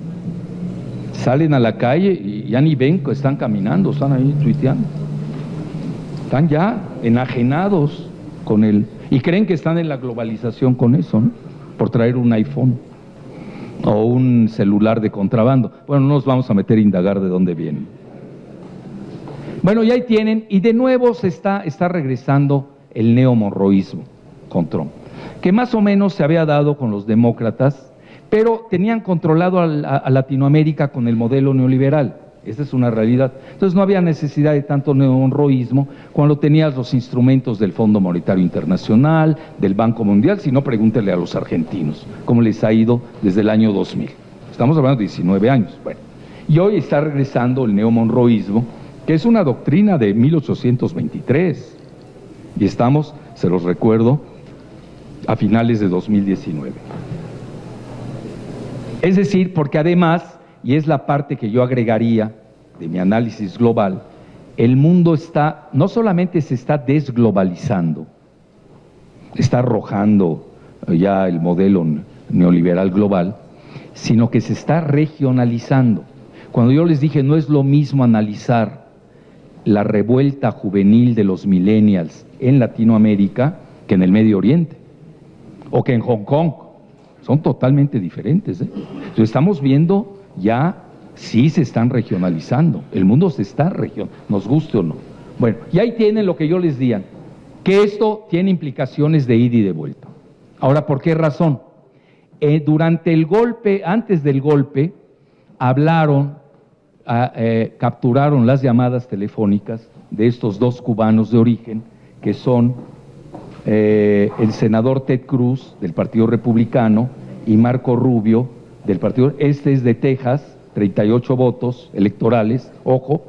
Salen a la calle y ya ni ven que están caminando, están ahí tuiteando. Están ya enajenados con el... Y creen que están en la globalización con eso, ¿no? Por traer un iPhone o un celular de contrabando. Bueno, no nos vamos a meter a indagar de dónde vienen. Bueno, y ahí tienen, y de nuevo está regresando el neomonroísmo con Trump, que más o menos se había dado con los demócratas, pero tenían controlado a Latinoamérica con el modelo neoliberal. Esa es una realidad. Entonces no había necesidad de tanto neomonroísmo cuando tenías los instrumentos del Fondo Monetario Internacional, del Banco Mundial. Si no, pregúntele a los argentinos cómo les ha ido desde el año 2000. Estamos hablando de 19 años. Bueno, y hoy está regresando el neomonroísmo, que es una doctrina de 1823. Y estamos, se los recuerdo, a finales de 2019. Es decir, porque además, y es la parte que yo agregaría de mi análisis global, el mundo está, no solamente se está desglobalizando, está arrojando ya el modelo neoliberal global, sino que se está regionalizando. Cuando yo les dije, no es lo mismo analizar la revuelta juvenil de los millennials en Latinoamérica que en el Medio Oriente, o que en Hong Kong. Son totalmente diferentes, ¿eh? Entonces estamos viendo ya, sí se están regionalizando, el mundo se está regionalizando, nos guste o no. Bueno, y ahí tienen lo que yo les digan, que esto tiene implicaciones de ida y de vuelta. Ahora, ¿por qué razón? Durante el golpe, antes del golpe, capturaron las llamadas telefónicas de estos dos cubanos de origen, que son el senador Ted Cruz, del Partido Republicano, y Marco Rubio, del Partido... Este es de Texas, 38 votos electorales, ojo,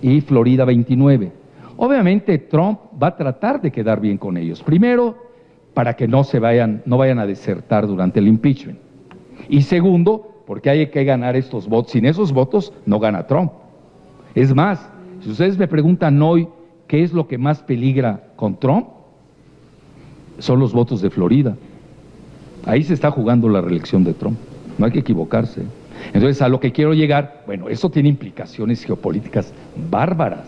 y Florida 29. Obviamente Trump va a tratar de quedar bien con ellos. Primero, para que no vayan a desertar durante el impeachment. Y segundo, porque hay que ganar estos votos. Sin esos votos no gana Trump. Es más, si ustedes me preguntan hoy qué es lo que más peligra con Trump, son los votos de Florida. Ahí se está jugando la reelección de Trump. No hay que equivocarse. Entonces, a lo que quiero llegar, bueno, eso tiene implicaciones geopolíticas bárbaras,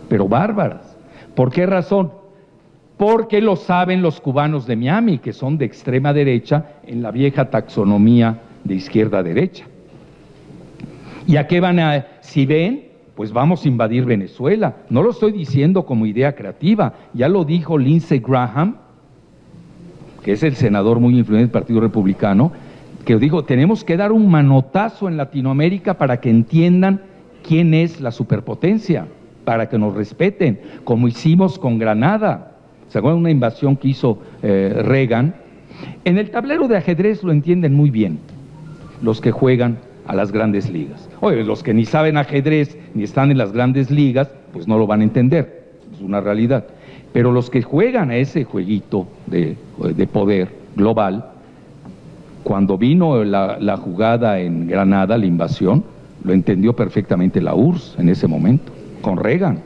pero bárbaras. ¿Por qué razón? Porque lo saben los cubanos de Miami, que son de extrema derecha en la vieja taxonomía de izquierda-derecha. ¿Y a qué van a...? Si ven, pues vamos a invadir Venezuela. No lo estoy diciendo como idea creativa, ya lo dijo Lindsey Graham, que es el senador muy influyente del Partido Republicano, que dijo, tenemos que dar un manotazo en Latinoamérica para que entiendan quién es la superpotencia, para que nos respeten, como hicimos con Granada. ¿Se acuerdan una invasión que hizo Reagan? En el tablero de ajedrez lo entienden muy bien los que juegan a las grandes ligas. Oye, los que ni saben ajedrez ni están en las grandes ligas, pues no lo van a entender, es una realidad. Pero los que juegan a ese jueguito de poder global, cuando vino la jugada en Granada, la invasión, lo entendió perfectamente la URSS en ese momento, con Reagan,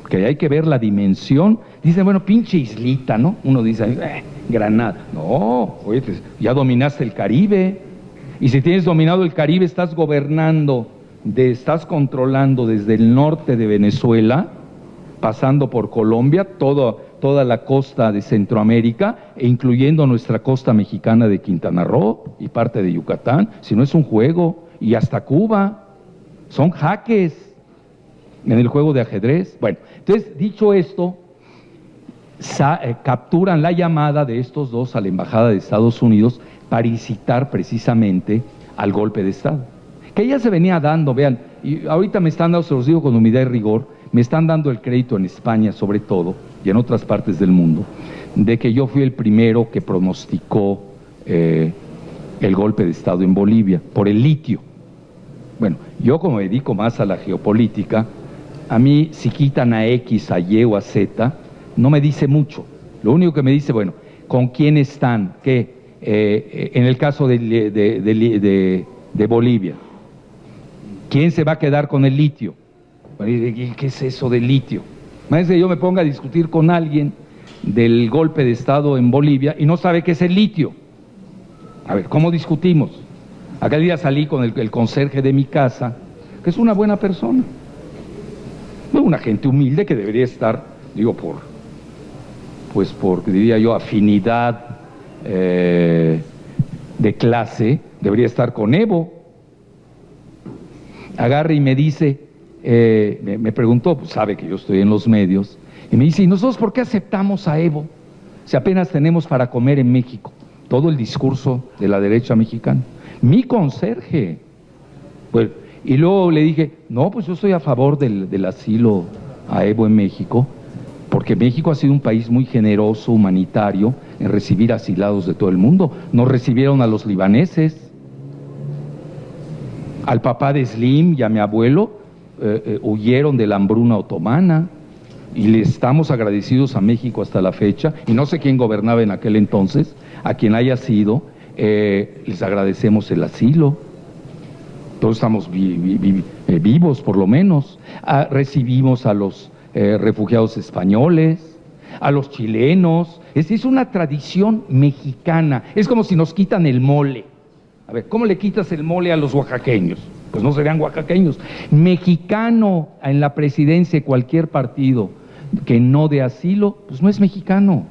que hay que ver la dimensión. Dicen, bueno, pinche islita, ¿no? Uno dice, Granada. No, oye, ya dominaste el Caribe, y si tienes dominado el Caribe, estás estás controlando desde el norte de Venezuela, pasando por Colombia, toda la costa de Centroamérica, e incluyendo nuestra costa mexicana de Quintana Roo y parte de Yucatán. Si no, es un juego, y hasta Cuba, son jaques en el juego de ajedrez. Bueno, entonces, dicho esto, capturan la llamada de estos dos a la Embajada de Estados Unidos para incitar precisamente al golpe de Estado, que ya se venía dando, vean, y ahorita me están dando, se los digo con humildad y rigor, me están dando el crédito en España sobre todo, y en otras partes del mundo, de que yo fui el primero que pronosticó el golpe de Estado en Bolivia, por el litio. Bueno, yo como me dedico más a la geopolítica, a mí si quitan a X, a Y o a Z, no me dice mucho. Lo único que me dice, bueno, ¿con quién están? ¿Qué? En el caso de Bolivia, ¿quién se va a quedar con el litio? ¿Qué es eso del litio? Imagínense que yo me ponga a discutir con alguien del golpe de Estado en Bolivia y no sabe qué es el litio. A ver, ¿cómo discutimos? Aquel día salí con el conserje de mi casa, que es una buena persona, una gente humilde que debería estar, digo, por diría yo, afinidad de clase, debería estar con Evo. Agarra y me dice, me preguntó, pues sabe que yo estoy en los medios, y me dice, ¿y nosotros por qué aceptamos a Evo? Si apenas tenemos para comer en México. Todo el discurso de la derecha mexicana. Mi conserje. Pues, y luego le dije, no, pues yo estoy a favor del asilo a Evo en México, porque México ha sido un país muy generoso, humanitario, en recibir asilados de todo el mundo. Nos recibieron a los libaneses, al papá de Slim y a mi abuelo, huyeron de la hambruna otomana, y le estamos agradecidos a México hasta la fecha, y no sé quién gobernaba en aquel entonces, a quien haya sido, les agradecemos el asilo. Todos estamos vivos, por lo menos. Recibimos a los refugiados españoles, a los chilenos. Es una tradición mexicana. Es como si nos quitan el mole. A ver, ¿cómo le quitas el mole a los oaxaqueños? Pues no serían oaxaqueños. Mexicano en la presidencia de cualquier partido que no dé asilo, pues no es mexicano,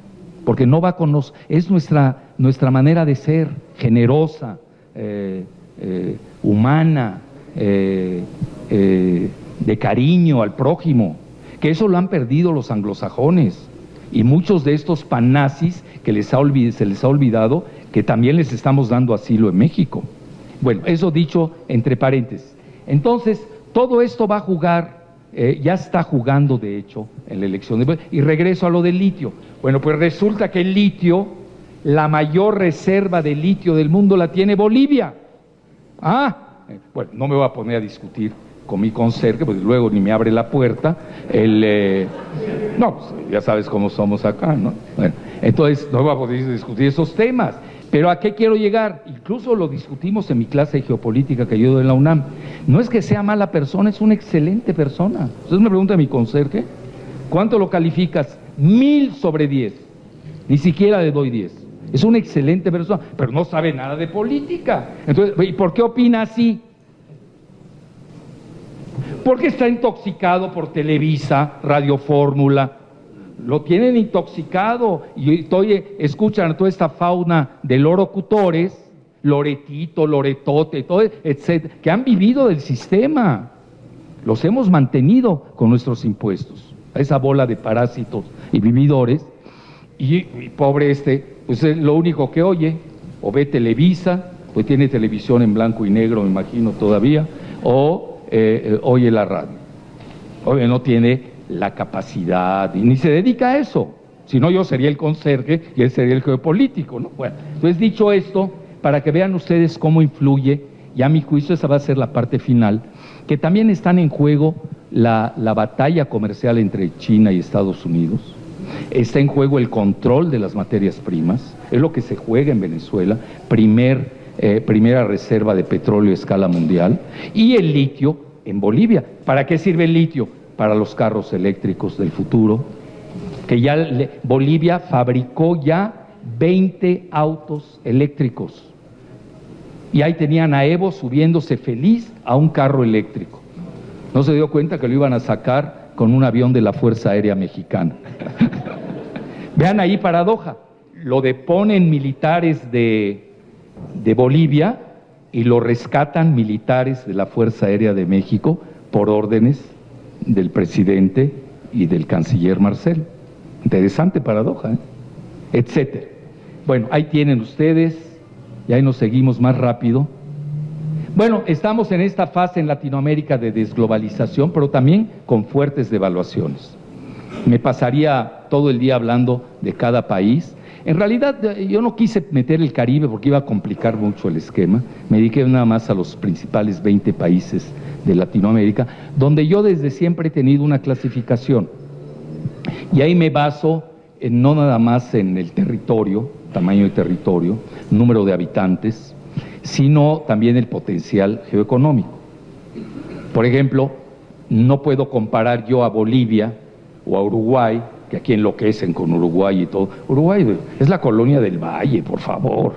porque no va con nosotros. Es nuestra manera de ser, generosa, humana, de cariño al prójimo, que eso lo han perdido los anglosajones y muchos de estos panazis que se les ha olvidado que también les estamos dando asilo en México. Bueno, eso dicho entre paréntesis. Entonces, todo esto va a jugar, ya está jugando de hecho en la elección. Y regreso a lo del litio. Bueno, pues resulta que el litio, la mayor reserva de litio del mundo la tiene Bolivia. Bueno, no me voy a poner a discutir con mi conserje, pues luego ni me abre la puerta. No, pues, ya sabes cómo somos acá, ¿no? Bueno, entonces no voy a poder discutir esos temas. Pero ¿a qué quiero llegar? Incluso lo discutimos en mi clase de geopolítica que yo doy en la UNAM. No es que sea mala persona, es una excelente persona. Entonces me pregunta mi conserje, ¿cuánto lo calificas? 1000 sobre 10. Ni siquiera le doy 10. Es una excelente persona, pero no sabe nada de política. Entonces, ¿y por qué opina así? Porque está intoxicado por Televisa, Radio Fórmula. Lo tienen intoxicado y escuchan toda esta fauna de lorocutores, Loretito, Loretote, todo, etcétera, que han vivido del sistema. Los hemos mantenido con nuestros impuestos, a esa bola de parásitos y vividores. Y pobre pues es lo único que oye, o ve Televisa, pues tiene televisión en blanco y negro, me imagino todavía, o oye la radio. Oye, no tiene la capacidad, y ni se dedica a eso, si no yo sería el conserje y él sería el geopolítico, ¿no? Bueno, entonces dicho esto, para que vean ustedes cómo influye, y a mi juicio esa va a ser la parte final, que también están en juego la batalla comercial entre China y Estados Unidos, está en juego el control de las materias primas, es lo que se juega en Venezuela, primera reserva de petróleo a escala mundial, y el litio en Bolivia. ¿Para qué sirve el litio? Para los carros eléctricos del futuro, que ya Bolivia fabricó ya 20 autos eléctricos, y ahí tenían a Evo subiéndose feliz a un carro eléctrico. No se dio cuenta que lo iban a sacar con un avión de la Fuerza Aérea Mexicana. Vean ahí paradoja, lo deponen militares de Bolivia y lo rescatan militares de la Fuerza Aérea de México por órdenes del presidente y del canciller Marcel. Interesante paradoja, etcétera. Bueno, ahí tienen ustedes, y ahí nos seguimos más rápido. Bueno, estamos en esta fase en Latinoamérica de desglobalización, pero también con fuertes devaluaciones. Me pasaría todo el día hablando de cada país. En realidad, yo no quise meter el Caribe porque iba a complicar mucho el esquema. Me dediqué nada más a los principales 20 países de Latinoamérica, donde yo desde siempre he tenido una clasificación. Y ahí me baso no nada más en el territorio, tamaño de territorio, número de habitantes, sino también el potencial geoeconómico. Por ejemplo, no puedo comparar yo a Bolivia o a Uruguay, que aquí enloquecen con Uruguay y todo. Uruguay es la colonia del Valle, por favor.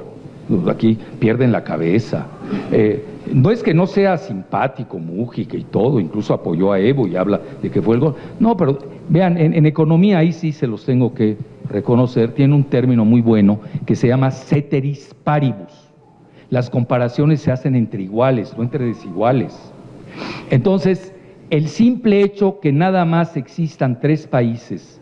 Aquí pierden la cabeza. No es que no sea simpático Mújica y todo, incluso apoyó a Evo y habla de que fue el gol. No, pero vean, en economía ahí sí se los tengo que reconocer, tiene un término muy bueno que se llama ceteris paribus. Las comparaciones se hacen entre iguales, no entre desiguales. Entonces, el simple hecho que nada más existan 3 países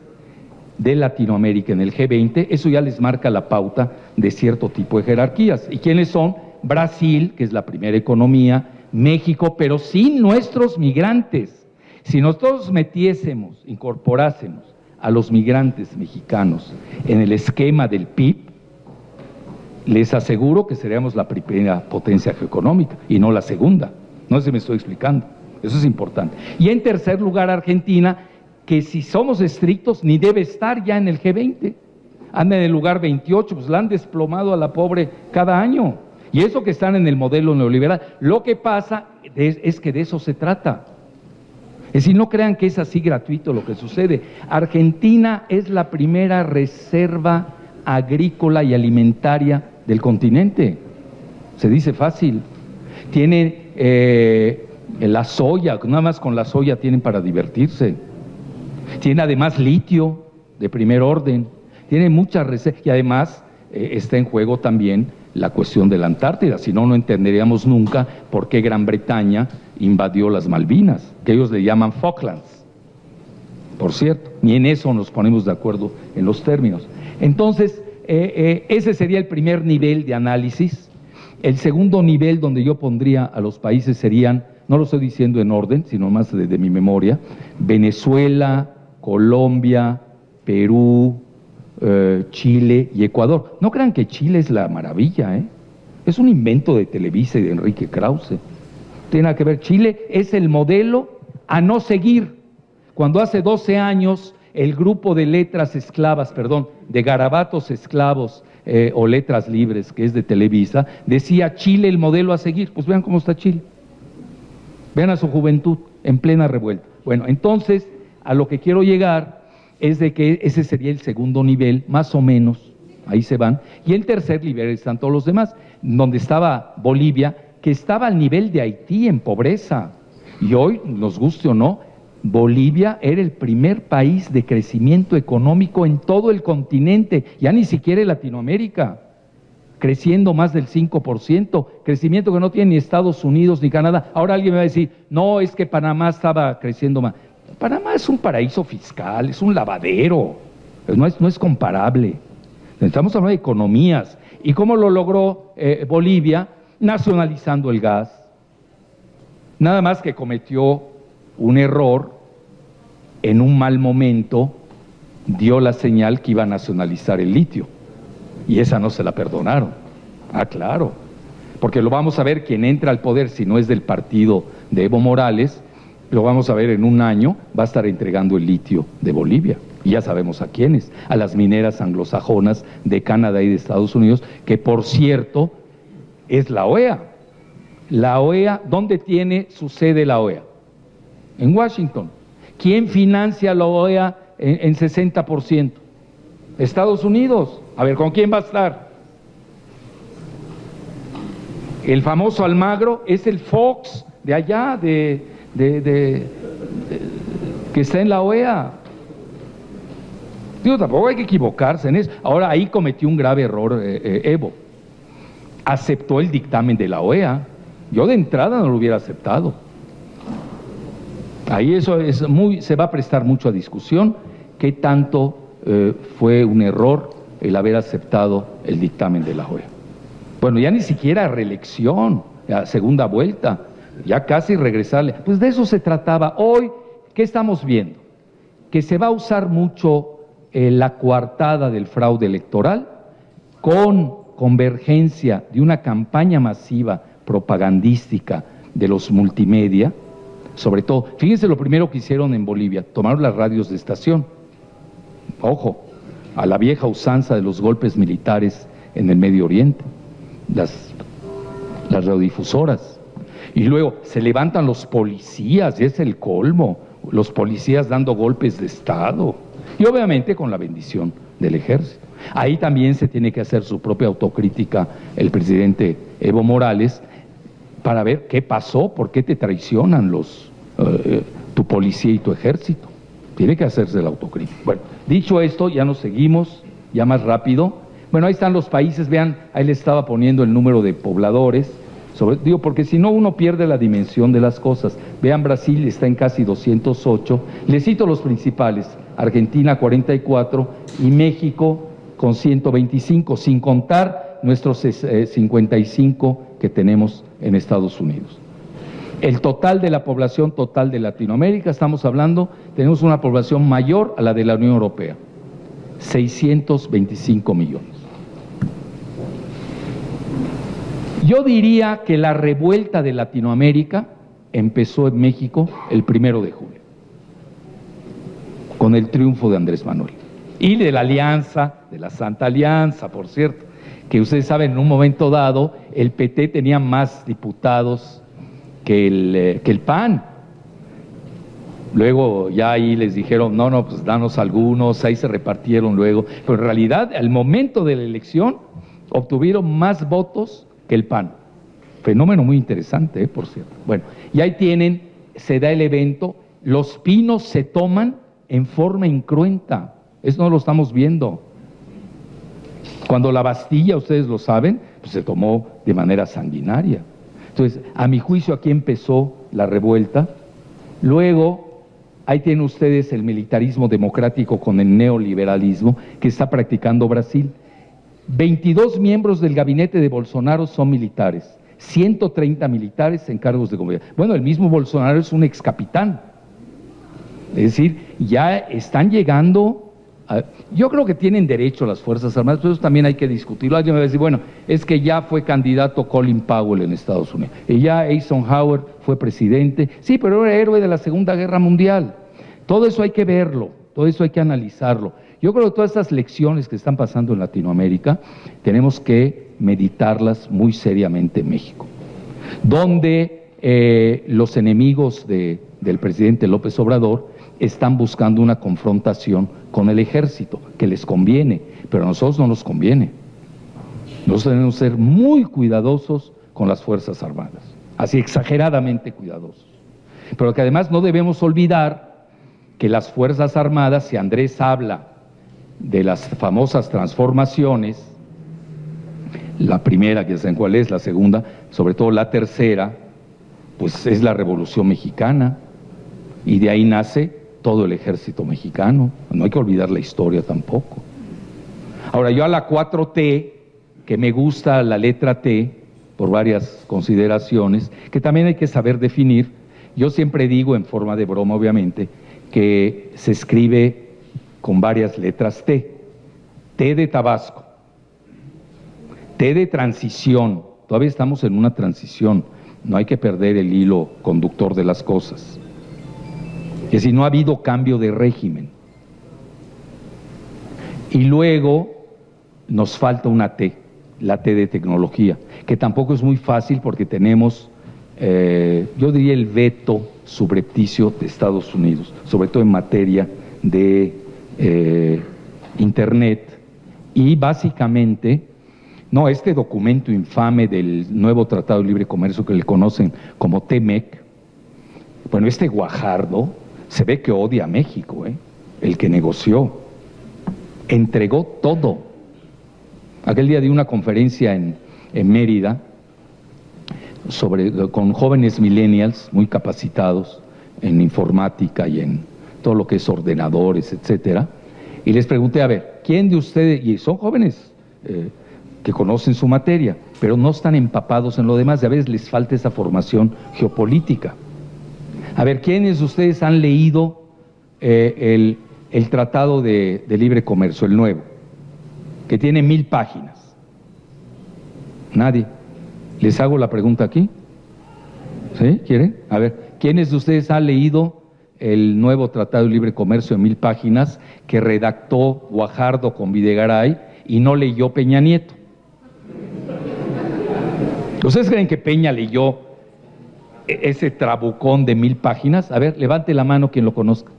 de Latinoamérica en el G20, eso ya les marca la pauta de cierto tipo de jerarquías. ¿Y quiénes son? Brasil, que es la primera economía, México, pero sin nuestros migrantes. Si nosotros metiésemos, incorporásemos a los migrantes mexicanos en el esquema del PIB, les aseguro que seríamos la primera potencia geoeconómica y no la segunda. No sé si me estoy explicando. Eso es importante. Y en tercer lugar, Argentina, que si somos estrictos, ni debe estar ya en el G20. Anda en el lugar 28, pues la han desplomado a la pobre cada año. Y eso que están en el modelo neoliberal. Lo que pasa es que de eso se trata. Es decir, no crean que es así gratuito lo que sucede. Argentina es la primera reserva agrícola y alimentaria del continente. Se dice fácil. Tiene la soya, nada más con la soya tienen para divertirse. Tiene además litio de primer orden. Tiene muchas reservas y además está en juego también la cuestión de la Antártida. Si no, no entenderíamos nunca por qué Gran Bretaña invadió las Malvinas, que ellos le llaman Falklands. Por cierto, ni en eso nos ponemos de acuerdo en los términos. Entonces, ese sería el primer nivel de análisis. El segundo nivel donde yo pondría a los países serían, no lo estoy diciendo en orden, sino más de mi memoria, Venezuela, Colombia, Perú, Chile y Ecuador. No crean que Chile es la maravilla, ¿eh? Es un invento de Televisa y de Enrique Krause. Tiene nada que ver. Chile es el modelo a no seguir. Cuando hace 12 años el grupo de letras esclavas, de garabatos esclavos o letras libres, que es de Televisa, decía Chile el modelo a seguir. Pues vean cómo está Chile. Vean a su juventud en plena revuelta. Bueno, entonces, a lo que quiero llegar es de que ese sería el segundo nivel, más o menos, ahí se van, y el tercer nivel están todos los demás, donde estaba Bolivia, que estaba al nivel de Haití en pobreza, y hoy, nos guste o no, Bolivia era el primer país de crecimiento económico en todo el continente, ya ni siquiera en Latinoamérica, creciendo más del 5%, crecimiento que no tiene ni Estados Unidos ni Canadá. Ahora alguien me va a decir, no, es que Panamá estaba creciendo más. Panamá es un paraíso fiscal, es un lavadero, no es comparable. Estamos hablando de economías. ¿Y cómo lo logró Bolivia? Nacionalizando el gas. Nada más que cometió un error, en un mal momento dio la señal que iba a nacionalizar el litio. Y esa no se la perdonaron. Ah, claro. Porque lo vamos a ver, quien entra al poder, si no es del partido de Evo Morales, lo vamos a ver en un año, va a estar entregando el litio de Bolivia. Y ya sabemos a quiénes, a las mineras anglosajonas de Canadá y de Estados Unidos, que por cierto es la OEA. La OEA, ¿dónde tiene su sede la OEA? En Washington. ¿Quién financia la OEA en 60%? Estados Unidos. A ver, ¿con quién va a estar? El famoso Almagro es el Fox de allá, que está en la OEA. Digo, tampoco hay que equivocarse en eso. Ahora, ahí cometió un grave error Evo. Aceptó el dictamen de la OEA. Yo de entrada no lo hubiera aceptado. Ahí eso se va a prestar mucho a discusión. ¿Qué tanto fue un error el haber aceptado el dictamen de la OEA? Bueno, ya ni siquiera reelección. a segunda vuelta, ya casi regresarle. Pues de eso se trataba. Hoy, ¿qué estamos viendo? Que se va a usar mucho la coartada del fraude electoral con convergencia de una campaña masiva propagandística de los multimedia, sobre todo. Fíjense lo primero que hicieron en Bolivia, tomaron las radios de estación. Ojo, a la vieja usanza de los golpes militares en el Medio Oriente, las radiodifusoras. Y luego se levantan los policías, y es el colmo, los policías dando golpes de Estado, y obviamente con la bendición del ejército. Ahí también se tiene que hacer su propia autocrítica el presidente Evo Morales para ver qué pasó, por qué te traicionan tu policía y tu ejército. Tiene que hacerse la autocrítica. Bueno, dicho esto, ya nos seguimos, ya más rápido. Bueno, ahí están los países, vean, ahí le estaba poniendo el número de pobladores, digo, porque si no uno pierde la dimensión de las cosas. Vean, Brasil está en casi 208, les cito los principales, Argentina 44 y México con 125, sin contar nuestros 55 que tenemos en Estados Unidos. El total de la población total de Latinoamérica, estamos hablando, tenemos una población mayor a la de la Unión Europea, 625 millones. Yo diría que la revuelta de Latinoamérica empezó en México el 1 de julio, con el triunfo de Andrés Manuel. Y de la alianza, de la Santa Alianza, por cierto, que ustedes saben, en un momento dado, el PT tenía más diputados que el PAN. Luego ya ahí les dijeron, no, pues danos algunos, ahí se repartieron luego. Pero en realidad, al momento de la elección, obtuvieron más votos que el PAN. Fenómeno muy interesante, por cierto. Bueno, y ahí tienen, se da el evento, los pinos se toman en forma incruenta. Eso no lo estamos viendo. Cuando la Bastilla, ustedes lo saben, pues se tomó de manera sanguinaria. Entonces, a mi juicio, aquí empezó la revuelta. Luego, ahí tienen ustedes el militarismo democrático con el neoliberalismo que está practicando Brasil. 22 miembros del gabinete de Bolsonaro son militares, 130 militares en cargos de gobierno. Bueno, el mismo Bolsonaro es un excapitán. Es decir, ya están llegando... Yo creo que tienen derecho las Fuerzas Armadas, pero eso también hay que discutirlo. Alguien me va a decir, bueno, es que ya fue candidato Colin Powell en Estados Unidos, y ya Eisenhower fue presidente, sí, pero era héroe de la Segunda Guerra Mundial. Todo eso hay que verlo, todo eso hay que analizarlo. Yo creo que todas estas lecciones que están pasando en Latinoamérica tenemos que meditarlas muy seriamente en México, donde los enemigos del presidente López Obrador están buscando una confrontación con el ejército, que les conviene, pero a nosotros no nos conviene. Nosotros tenemos que ser muy cuidadosos con las Fuerzas Armadas, así exageradamente cuidadosos. Pero que además no debemos olvidar que las Fuerzas Armadas, si Andrés habla de las famosas transformaciones, la primera, que saben cuál es, la segunda, sobre todo la tercera, pues es la Revolución Mexicana, y de ahí nace todo el ejército mexicano. No hay que olvidar la historia tampoco. Ahora, yo a la 4T, que me gusta la letra T, por varias consideraciones, que también hay que saber definir, yo siempre digo, en forma de broma obviamente, que se escribe con varias letras T. T de Tabasco, T de transición, todavía estamos en una transición, no hay que perder el hilo conductor de las cosas. Que si no ha habido cambio de régimen. Y luego nos falta una T, la T de tecnología, que tampoco es muy fácil porque tenemos, yo diría, el veto subrepticio de Estados Unidos, sobre todo en materia de Internet. Y básicamente, no, este documento infame del nuevo Tratado de Libre Comercio que le conocen como TMEC, bueno, este Guajardo se ve que odia a México, el que negoció, entregó todo. Aquel día di una conferencia en Mérida con jóvenes millennials muy capacitados en informática y en todo lo que es ordenadores, etcétera, y les pregunté, a ver, ¿quién de ustedes, y son jóvenes que conocen su materia, pero no están empapados en lo demás, y a veces les falta esa formación geopolítica. A ver, ¿quiénes de ustedes han leído el Tratado de Libre Comercio, el nuevo, que tiene 1000 páginas? Nadie. ¿Les hago la pregunta aquí? ¿Sí? ¿Quieren? A ver, ¿quiénes de ustedes han leído el nuevo Tratado de Libre Comercio de 1000 páginas que redactó Guajardo con Videgaray y no leyó Peña Nieto? ¿Ustedes creen que Peña leyó ese trabucón de 1000 páginas? A ver, levante la mano quien lo conozca.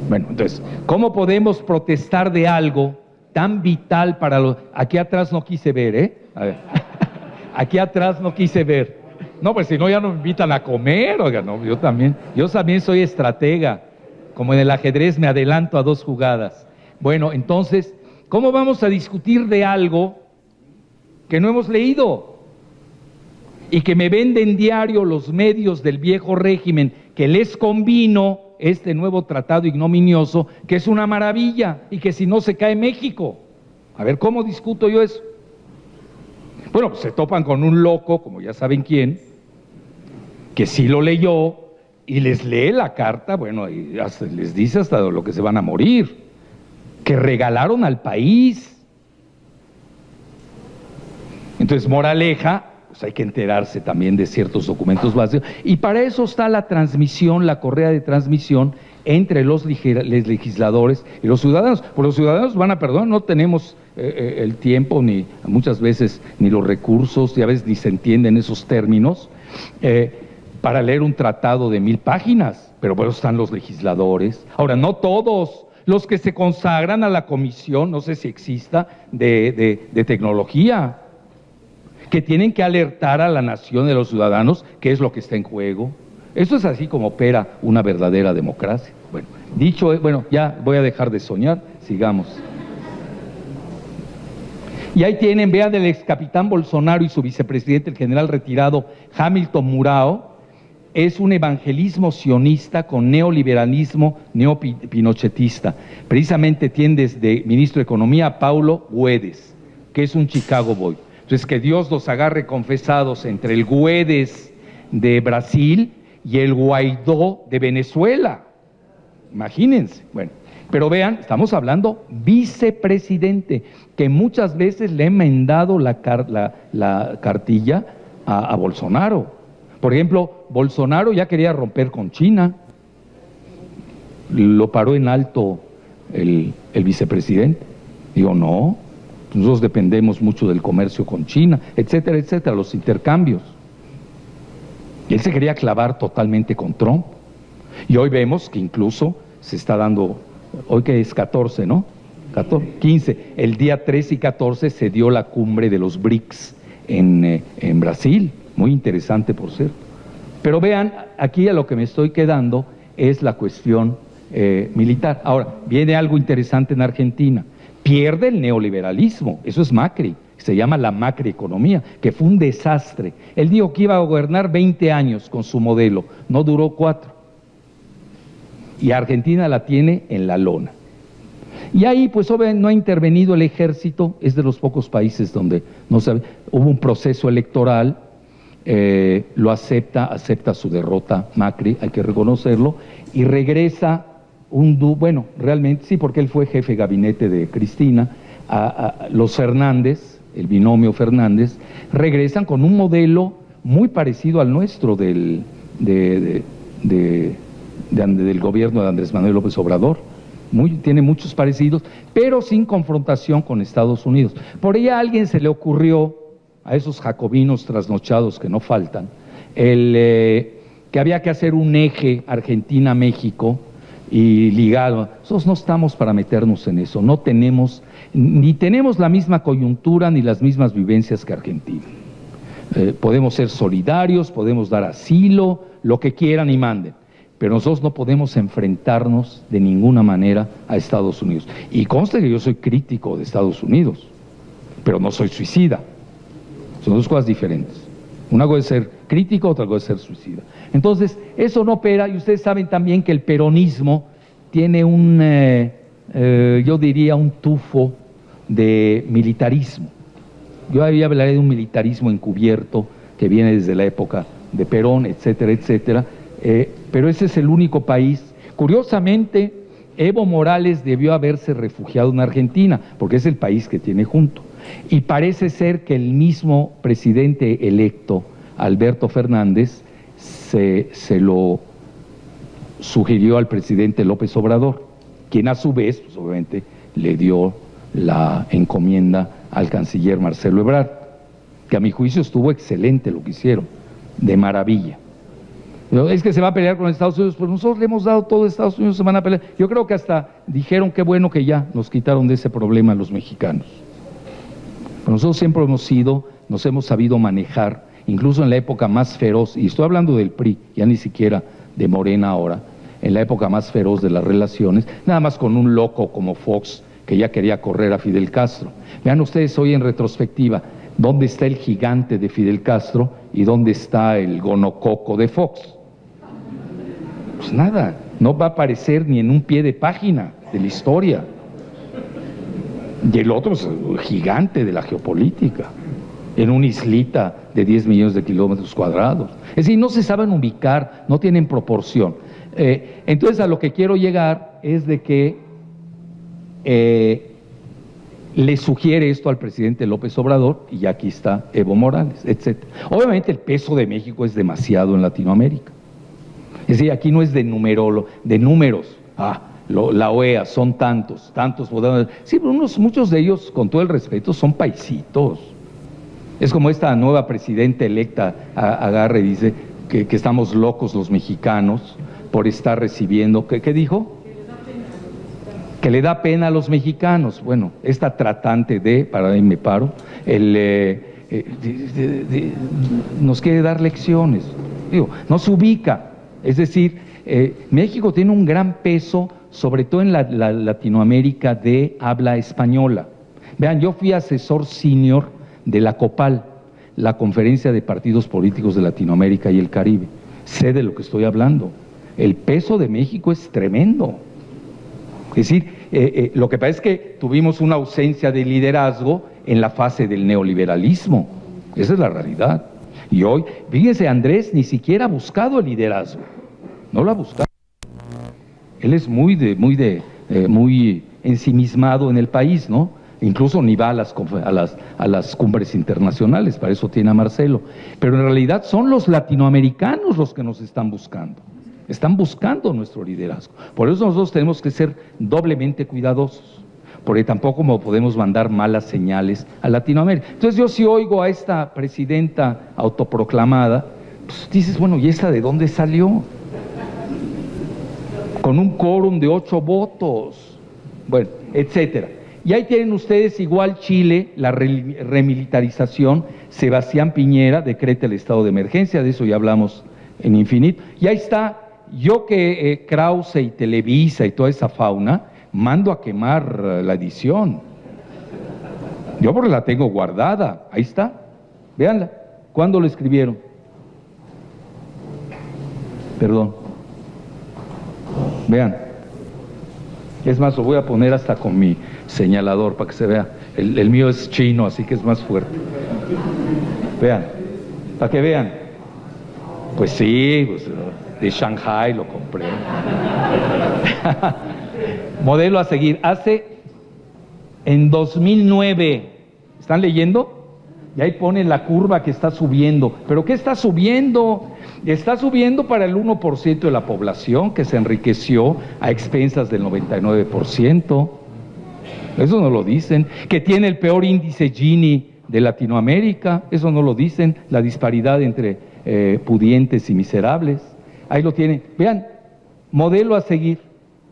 Bueno, entonces, ¿cómo podemos protestar de algo tan vital para los... Aquí atrás no quise ver, ¿eh? A ver, aquí atrás no quise ver. No, pues si no ya no me invitan a comer, oiga, no, yo también soy estratega, como en el ajedrez me adelanto a 2 jugadas. Bueno, entonces, ¿cómo vamos a discutir de algo que no hemos leído? Y que me venden diario los medios del viejo régimen, que les convino este nuevo tratado ignominioso, que es una maravilla, y que si no se cae México. A ver, ¿cómo discuto yo eso? Bueno, pues se topan con un loco, como ya saben quién, que sí lo leyó y les lee la carta, bueno, y hasta les dice hasta lo que se van a morir, que regalaron al país. Entonces, moraleja, pues hay que enterarse también de ciertos documentos básicos, y para eso está la transmisión, la correa de transmisión entre los legisladores y los ciudadanos. Pues los ciudadanos van a perdonar, no tenemos el tiempo, ni muchas veces ni los recursos, y a veces ni se entienden esos términos, para leer un tratado de 1000 páginas, pero bueno, están los legisladores. Ahora, no todos los que se consagran a la comisión, no sé si exista, de tecnología, que tienen que alertar a la nación de los ciudadanos qué es lo que está en juego. Eso es así como opera una verdadera democracia. Bueno, dicho, bueno, ya voy a dejar de soñar, sigamos. Y ahí tienen, vean, el ex capitán Bolsonaro y su vicepresidente, el general retirado Hamilton Mourão, es un evangelismo sionista con neoliberalismo neopinochetista. Precisamente tiene desde ministro de Economía a Paulo Guedes, que es un Chicago Boy. Entonces, que Dios los agarre confesados entre el Guedes de Brasil y el Guaidó de Venezuela. Imagínense. Bueno, pero vean, estamos hablando vicepresidente, que muchas veces le ha enmendado la cartilla a Bolsonaro. Por ejemplo, Bolsonaro ya quería romper con China, lo paró en alto el vicepresidente. Digo, no, nosotros dependemos mucho del comercio con China, etcétera, etcétera, los intercambios. Y él se quería clavar totalmente con Trump. Y hoy vemos que incluso se está dando, hoy que es 14, ¿no? 15, el día 13 y 14 se dio la cumbre de los BRICS en Brasil, muy interesante por cierto. Pero vean, aquí a lo que me estoy quedando es la cuestión militar. Ahora, viene algo interesante en Argentina, pierde el neoliberalismo, eso es Macri, se llama la macroeconomía, que fue un desastre. Él dijo que iba a gobernar 20 años con su modelo, no duró 4. Y Argentina la tiene en la lona. Y ahí, pues, obviamente, no ha intervenido el ejército, es de los pocos países donde no sabe, hubo un proceso electoral, lo acepta su derrota Macri, hay que reconocerlo, y regresa bueno, realmente sí, porque él fue jefe de gabinete de Cristina, a los Fernández, el binomio Fernández, regresan con un modelo muy parecido al nuestro del gobierno de Andrés Manuel López Obrador. Tiene muchos parecidos, pero sin confrontación con Estados Unidos. Por ahí a alguien se le ocurrió, a esos jacobinos trasnochados que no faltan, que había que hacer un eje Argentina-México y ligado. Nosotros no estamos para meternos en eso, no tenemos, ni tenemos la misma coyuntura ni las mismas vivencias que Argentina. Podemos ser solidarios, podemos dar asilo, lo que quieran y manden, pero nosotros no podemos enfrentarnos de ninguna manera a Estados Unidos. Y conste que yo soy crítico de Estados Unidos, pero no soy suicida. Son dos cosas diferentes. Una cosa es ser crítico, otra cosa es ser suicida. Entonces, eso no opera, y ustedes saben también que el peronismo tiene yo diría, un tufo de militarismo. Yo ahí hablaré de un militarismo encubierto que viene desde la época de Perón, etcétera, etcétera. Pero ese es el único país. Curiosamente, Evo Morales debió haberse refugiado en Argentina, porque es el país que tiene junto. Y parece ser que el mismo presidente electo, Alberto Fernández, se lo sugirió al presidente López Obrador, quien a su vez, pues, obviamente, le dio la encomienda al canciller Marcelo Ebrard, que a mi juicio estuvo excelente lo que hicieron, de maravilla. Es que se va a pelear con Estados Unidos, pues nosotros le hemos dado todo, Estados Unidos se van a pelear. Yo creo que hasta dijeron qué bueno que ya nos quitaron de ese problema a los mexicanos. Pero nosotros siempre nos hemos sabido manejar, incluso en la época más feroz, y estoy hablando del PRI, ya ni siquiera de Morena ahora, en la época más feroz de las relaciones, nada más con un loco como Fox, que ya quería correr a Fidel Castro. Vean ustedes hoy en retrospectiva, ¿dónde está el gigante de Fidel Castro y dónde está el gonococo de Fox? Pues nada, no va a aparecer ni en un pie de página de la historia. Y el otro es el gigante de la geopolítica, en una islita de 10 millones de kilómetros cuadrados. Es decir, no se saben ubicar, no tienen proporción. Entonces, a lo que quiero llegar es de que le sugiere esto al presidente López Obrador, y aquí está Evo Morales, etc. Obviamente el peso de México es demasiado en Latinoamérica. Es decir, aquí no es de números. La OEA son tantos. Sí, pero muchos de ellos, con todo el respeto, son paisitos. Es como esta nueva presidenta electa agarra y dice que estamos locos los mexicanos por estar recibiendo, ¿qué dijo? Que le da pena a los mexicanos. Bueno, esta tratante para ahí me paro, nos quiere dar lecciones. Digo, no se ubica. Es decir, México tiene un gran peso, sobre todo en la Latinoamérica de habla española. Vean, yo fui asesor senior de la COPAL, la Conferencia de Partidos Políticos de Latinoamérica y el Caribe. Sé de lo que estoy hablando. El peso de México es tremendo. Es decir, lo que pasa es que tuvimos una ausencia de liderazgo en la fase del neoliberalismo. Esa es la realidad. Y hoy, fíjense, Andrés ni siquiera ha buscado el liderazgo. No lo ha buscado. Él es muy ensimismado en el país, ¿no? Incluso ni va a las cumbres internacionales, para eso tiene a Marcelo. Pero en realidad son los latinoamericanos los que nos están buscando. Están buscando nuestro liderazgo. Por eso nosotros tenemos que ser doblemente cuidadosos, porque tampoco podemos mandar malas señales a Latinoamérica. Entonces yo sí oigo a esta presidenta autoproclamada, pues dices, bueno, ¿y esta de dónde salió? Con un quórum de 8 votos, bueno, etcétera. Y ahí tienen ustedes igual Chile, la remilitarización, Sebastián Piñera decreta el estado de emergencia, de eso ya hablamos en infinito. Y ahí está, yo que Krause y Televisa y toda esa fauna, mando a quemar la edición. Yo porque la tengo guardada, ahí está, véanla. ¿Cuándo lo escribieron? Perdón. Vean. Es más, lo voy a poner hasta con mi señalador para que se vea. El mío es chino, así que es más fuerte. Vean, para que vean. Pues sí, pues, de Shanghai lo compré. Modelo a seguir. En 2009, ¿están leyendo? Y ahí pone la curva que está subiendo. ¿Pero qué está subiendo? Está subiendo para el 1% de la población que se enriqueció a expensas del 99%. Eso no lo dicen. Que tiene el peor índice Gini de Latinoamérica. Eso no lo dicen. La disparidad entre pudientes y miserables. Ahí lo tienen. Vean, modelo a seguir,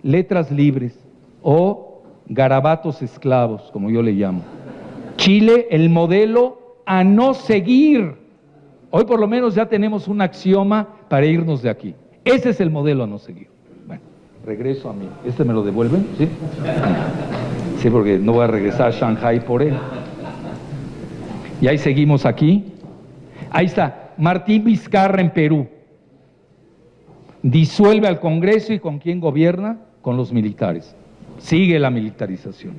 letras libres o garabatos esclavos, como yo le llamo. Chile, el modelo a no seguir. Hoy por lo menos ya tenemos un axioma para irnos de aquí. Ese es el modelo a no seguir. Bueno, regreso a mí. ¿Este me lo devuelven? ¿Sí? Sí, porque no voy a regresar a Shanghai por él. Y ahí seguimos aquí. Ahí está, Martín Vizcarra en Perú. Disuelve al Congreso y ¿con quién gobierna? Con los militares. Sigue la militarización.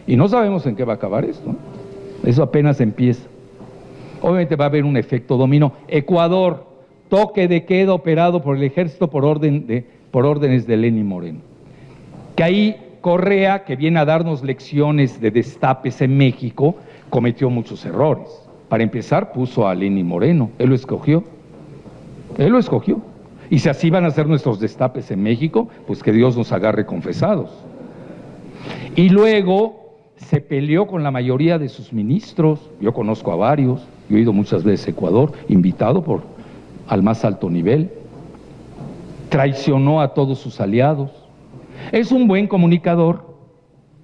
Y no sabemos en qué va a acabar esto, ¿no? Eso apenas empieza. Obviamente va a haber un efecto dominó. Ecuador, toque de queda operado por el ejército por órdenes de Lenín Moreno. Que ahí Correa, que viene a darnos lecciones de destapes en México, cometió muchos errores. Para empezar, puso a Lenín Moreno, él lo escogió. Él lo escogió. Y si así van a ser nuestros destapes en México, pues que Dios nos agarre confesados. Y luego se peleó con la mayoría de sus ministros. Yo conozco a varios, yo he ido muchas veces a Ecuador, invitado al más alto nivel. Traicionó a todos sus aliados. Es un buen comunicador.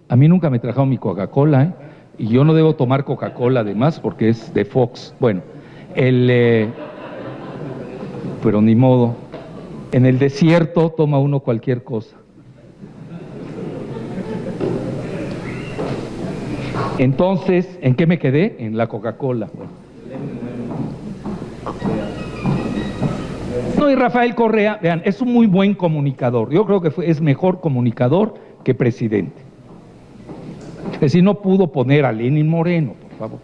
A mí nunca me trajeron mi Coca-Cola, ¿eh? Y yo no debo tomar Coca-Cola además porque es de Fox. Bueno, pero ni modo. En el desierto toma uno cualquier cosa. Entonces, ¿en qué me quedé? En la Coca-Cola. No, y Rafael Correa, vean, es un muy buen comunicador. Yo creo que es mejor comunicador que presidente. Es decir, no pudo poner a Lenín Moreno, por favor,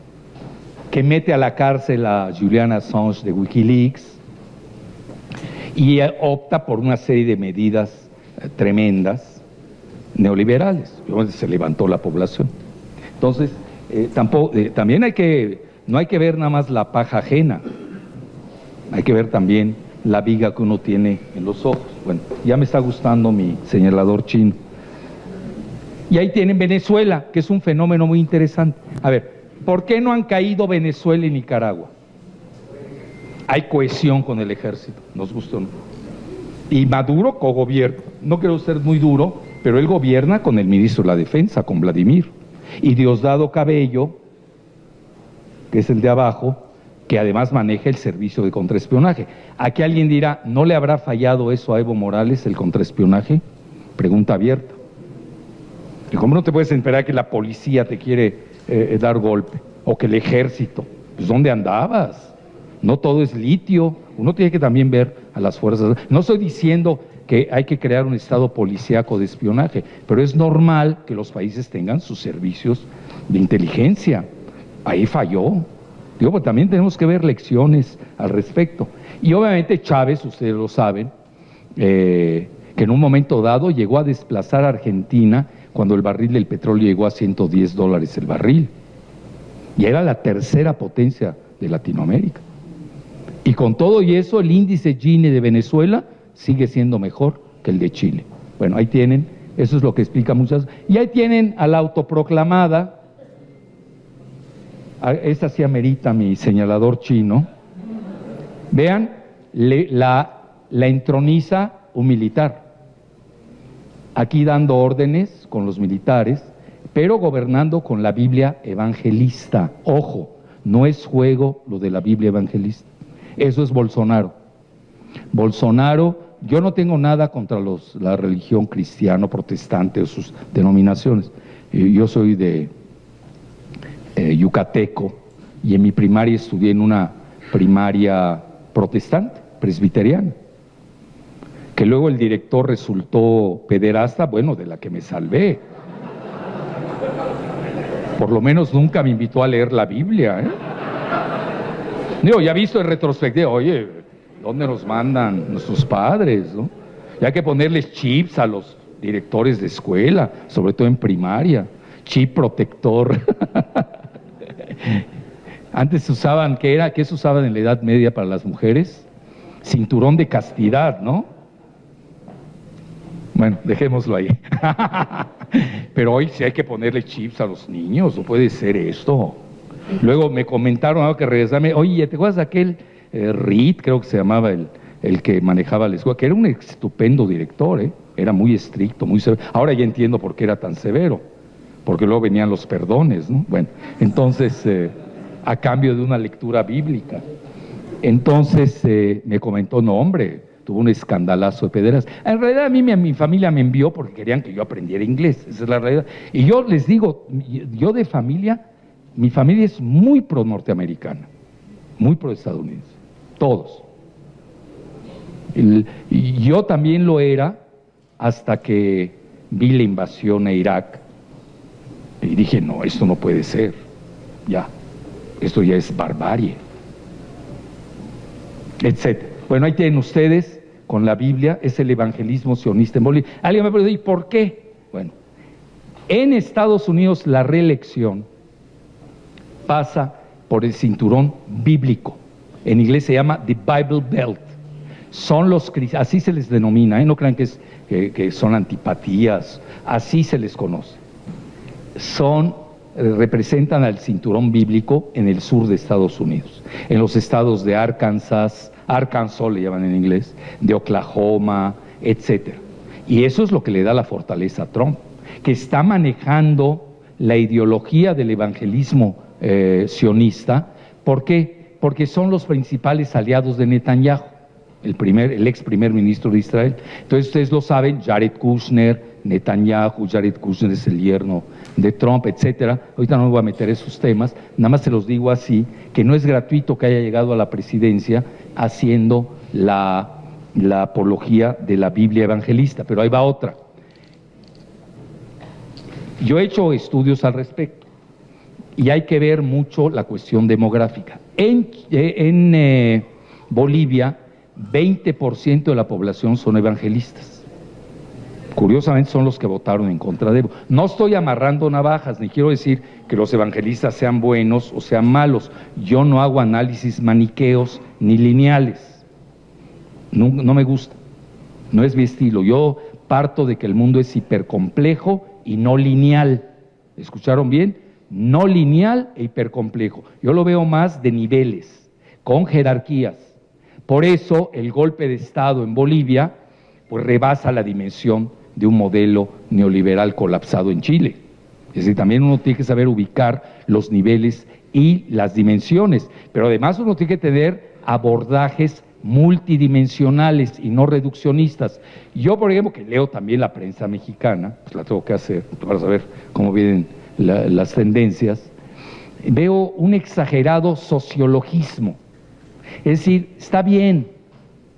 que mete a la cárcel a Julian Assange de Wikileaks y opta por una serie de medidas tremendas neoliberales. Se levantó la población. Entonces, también no hay que ver nada más la paja ajena, hay que ver también la viga que uno tiene en los ojos. Bueno, ya me está gustando mi señalador chino. Y ahí tienen Venezuela, que es un fenómeno muy interesante. A ver, ¿por qué no han caído Venezuela y Nicaragua? Hay cohesión con el ejército, nos gustó, ¿no? Y Maduro cogobierna. No quiero ser muy duro, pero él gobierna con el ministro de la Defensa, con Vladimir. Y Diosdado Cabello, que es el de abajo, que además maneja el servicio de contraespionaje. Aquí alguien dirá, ¿no le habrá fallado eso a Evo Morales, el contraespionaje? Pregunta abierta. Y cómo no te puedes esperar que la policía te quiere dar golpe, o que el ejército. Pues ¿dónde andabas? No todo es litio, uno tiene que también ver a las fuerzas. No estoy diciendo que hay que crear un estado policíaco de espionaje, pero es normal que los países tengan sus servicios de inteligencia. Ahí falló. Digo, pues también tenemos que ver lecciones al respecto. Y obviamente Chávez, ustedes lo saben, que en un momento dado llegó a desplazar a Argentina cuando el barril del petróleo llegó a $110 el barril. Y era la tercera potencia de Latinoamérica. Y con todo y eso, el índice Gini de Venezuela sigue siendo mejor que el de Chile. Bueno, ahí tienen, eso es lo que explica muchas. Y ahí tienen a la autoproclamada, esta sí amerita mi señalador chino. Vean, la entroniza un militar. Aquí dando órdenes con los militares, pero gobernando con la Biblia evangelista. Ojo, no es juego lo de la Biblia evangelista. Eso es Bolsonaro. Bolsonaro, yo no tengo nada contra la religión cristiana, protestante o sus denominaciones. Yo soy de yucateco y en mi primaria estudié en una primaria protestante, presbiteriana. Que luego el director resultó pederasta, bueno, de la que me salvé. Por lo menos nunca me invitó a leer la Biblia, ¿eh? Digo, ya visto en retrospectiva, oye, ¿dónde nos mandan nuestros padres, no? Ya hay que ponerles chips a los directores de escuela, sobre todo en primaria, chip protector. Antes usaban, ¿qué se usaban en la Edad Media para las mujeres? Cinturón de castidad, ¿no? Bueno, dejémoslo ahí. Pero hoy sí hay que ponerle chips a los niños, no puede ser esto. Luego me comentaron que regresarme, oye, ¿te acuerdas de aquel Reed, creo que se llamaba el que manejaba la escuela, que era un estupendo director, era muy estricto, muy severo. Ahora ya entiendo por qué era tan severo, porque luego venían los perdones, ¿no? Bueno, entonces, a cambio de una lectura bíblica. Entonces me comentó, no hombre, tuvo un escandalazo de pederas. En realidad a mí mi familia me envió porque querían que yo aprendiera inglés, esa es la realidad. Y yo les digo, yo de familia, mi familia es muy pro norteamericana, muy pro estadounidense, todos. Y yo también lo era hasta que vi la invasión a Irak y dije, no, esto no puede ser. Ya, esto ya es barbarie, etcétera. Bueno, ahí tienen ustedes con la Biblia, es el evangelismo sionista en Bolivia. Alguien me puede decir, ¿por qué? Bueno, en Estados Unidos la reelección pasa por el cinturón bíblico. En inglés se llama the Bible Belt. Son los cristianos, así se les denomina, no crean que son antipatías, así se les conoce. Representan al cinturón bíblico en el sur de Estados Unidos, en los estados de Arkansas le llaman en inglés, de Oklahoma, etcétera. Y eso es lo que le da la fortaleza a Trump, que está manejando la ideología del evangelismo sionista. ¿Por qué? Porque son los principales aliados de Netanyahu, el ex primer ministro de Israel. Entonces ustedes lo saben, Jared Kushner, Netanyahu, Jared Kushner es el yerno de Trump, etcétera. Ahorita no me voy a meter esos temas, nada más se los digo así, que no es gratuito que haya llegado a la presidencia haciendo la apología de la Biblia evangelista, pero ahí va otra. Yo he hecho estudios al respecto y hay que ver mucho la cuestión demográfica. En Bolivia, 20% de la población son evangelistas. Curiosamente son los que votaron en contra de Evo. No estoy amarrando navajas, ni quiero decir que los evangelistas sean buenos o sean malos. Yo no hago análisis maniqueos ni lineales. No me gusta, no es mi estilo. Yo parto de que el mundo es hipercomplejo y no lineal. ¿Escucharon bien? No lineal e hipercomplejo. Yo lo veo más de niveles, con jerarquías. Por eso el golpe de Estado en Bolivia pues rebasa la dimensión de un modelo neoliberal colapsado en Chile. Es decir, también uno tiene que saber ubicar los niveles y las dimensiones, pero además uno tiene que tener abordajes multidimensionales y no reduccionistas. Yo, por ejemplo, que leo también la prensa mexicana, pues la tengo que hacer para saber cómo vienen las tendencias, veo un exagerado sociologismo. Es decir, está bien,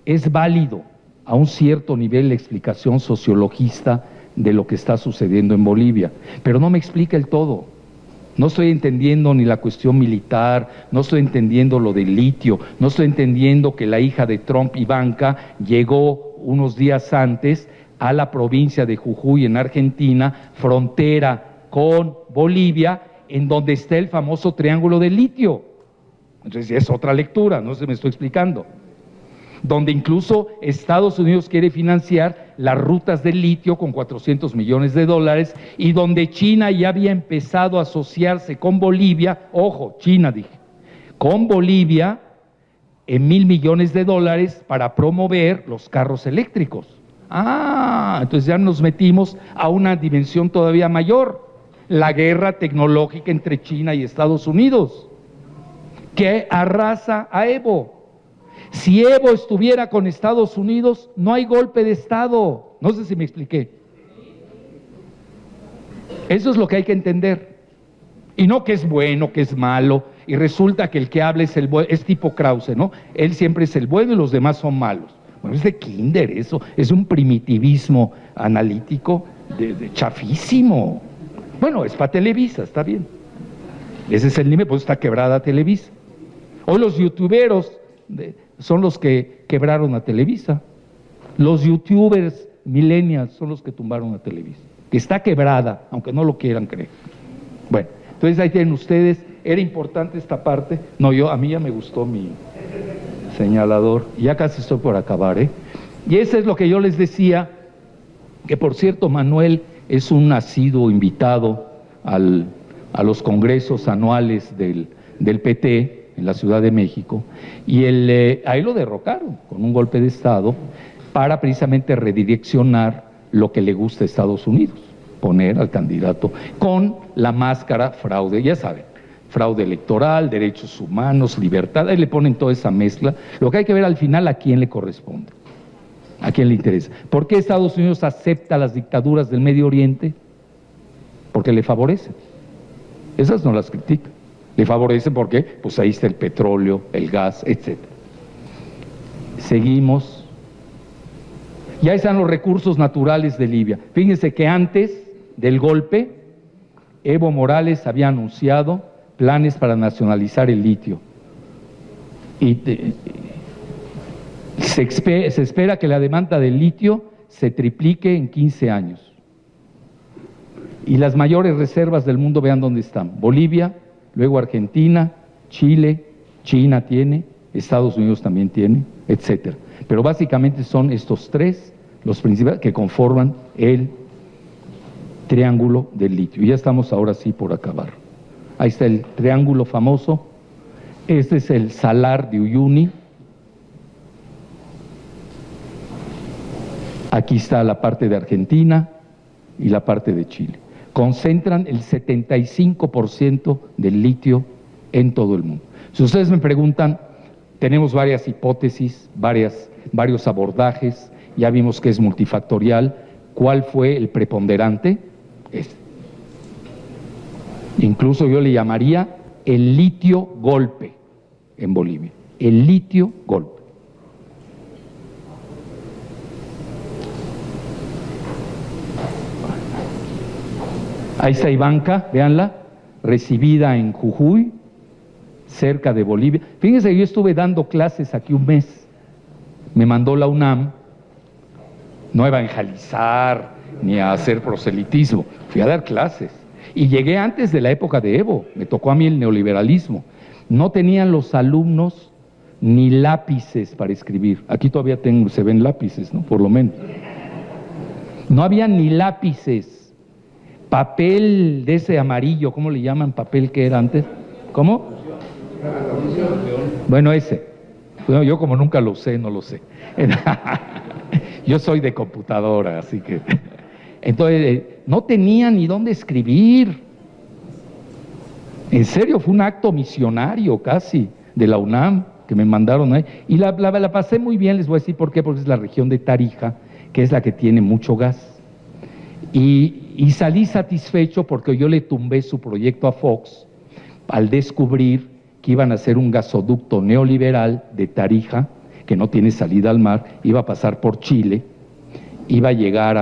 es válido a un cierto nivel la explicación sociologista de lo que está sucediendo en Bolivia, pero no me explica el todo. No estoy entendiendo ni la cuestión militar, no estoy entendiendo lo del litio, no estoy entendiendo que la hija de Trump, Ivanka, llegó unos días antes a la provincia de Jujuy en Argentina, frontera con Bolivia, en donde está el famoso triángulo del litio. Entonces es otra lectura, no se me estoy explicando. Donde incluso Estados Unidos quiere financiar las rutas del litio con $400 millones y donde China ya había empezado a asociarse con Bolivia, ojo, China dije, con Bolivia en $1,000 millones para promover los carros eléctricos. Entonces ya nos metimos a una dimensión todavía mayor, la guerra tecnológica entre China y Estados Unidos, que arrasa a Evo. Si Evo estuviera con Estados Unidos, no hay golpe de Estado. No sé si me expliqué. Eso es lo que hay que entender. Y no que es bueno, que es malo, y resulta que el que habla es el bueno, es tipo Krause, ¿no? Él siempre es el bueno y los demás son malos. Bueno, es de kinder eso, es un primitivismo analítico de chafísimo. Bueno, es para Televisa, está bien. Ese es el nivel, pues está quebrada Televisa. Hoy los youtuberos son los que quebraron a Televisa. Los youtubers millennials son los que tumbaron a Televisa, que está quebrada, aunque no lo quieran creer. Bueno, entonces ahí tienen ustedes, era importante esta parte. No, a mí ya me gustó mi señalador, ya casi estoy por acabar, ¿eh? Y eso es lo que yo les decía, que por cierto Manuel es un asiduo invitado a los congresos anuales del PT, en la Ciudad de México, y ahí lo derrocaron con un golpe de Estado para precisamente redireccionar lo que le gusta a Estados Unidos, poner al candidato con la máscara fraude, ya saben, fraude electoral, derechos humanos, libertad, ahí le ponen toda esa mezcla. Lo que hay que ver al final a quién le corresponde, a quién le interesa. ¿Por qué Estados Unidos acepta las dictaduras del Medio Oriente? Porque le favorecen. Esas no las critica. Le favorecen porque pues ahí está el petróleo, el gas, etc. Seguimos. Ya están los recursos naturales de Libia. Fíjense que antes del golpe, Evo Morales había anunciado planes para nacionalizar el litio. Y se espera que la demanda de litio se triplique en 15 años. Y las mayores reservas del mundo, vean dónde están: Bolivia, luego Argentina, Chile, China tiene, Estados Unidos también tiene, etcétera. Pero básicamente son estos tres los principales que conforman el triángulo del litio. Y ya estamos ahora sí por acabar. Ahí está el triángulo famoso. Este es el Salar de Uyuni. Aquí está la parte de Argentina y la parte de Chile. Concentran el 75% del litio en todo el mundo. Si ustedes me preguntan, tenemos varias hipótesis, varios abordajes, ya vimos que es multifactorial. ¿Cuál fue el preponderante? Este. Incluso yo le llamaría el litio golpe en Bolivia, el litio golpe. Ahí está Ivanka, véanla, recibida en Jujuy, cerca de Bolivia. Fíjense, yo estuve dando clases aquí un mes, me mandó la UNAM, no a evangelizar ni a hacer proselitismo, fui a dar clases. Y llegué antes de la época de Evo, me tocó a mí el neoliberalismo. No tenían los alumnos ni lápices para escribir. Aquí todavía se ven lápices, ¿no? Por lo menos. No había ni lápices. Papel de ese amarillo, ¿cómo le llaman? Papel que era antes. ¿Cómo? Bueno, ese. Bueno, yo como nunca lo sé, no lo sé. Yo soy de computadora, así que... Entonces, no tenían ni dónde escribir. En serio, fue un acto misionario casi de la UNAM que me mandaron ahí. Y la pasé muy bien, les voy a decir por qué, porque es la región de Tarija, que es la que tiene mucho gas. Y salí satisfecho porque yo le tumbé su proyecto a Fox al descubrir que iban a hacer un gasoducto neoliberal de Tarija, que no tiene salida al mar, iba a pasar por Chile, iba a llegar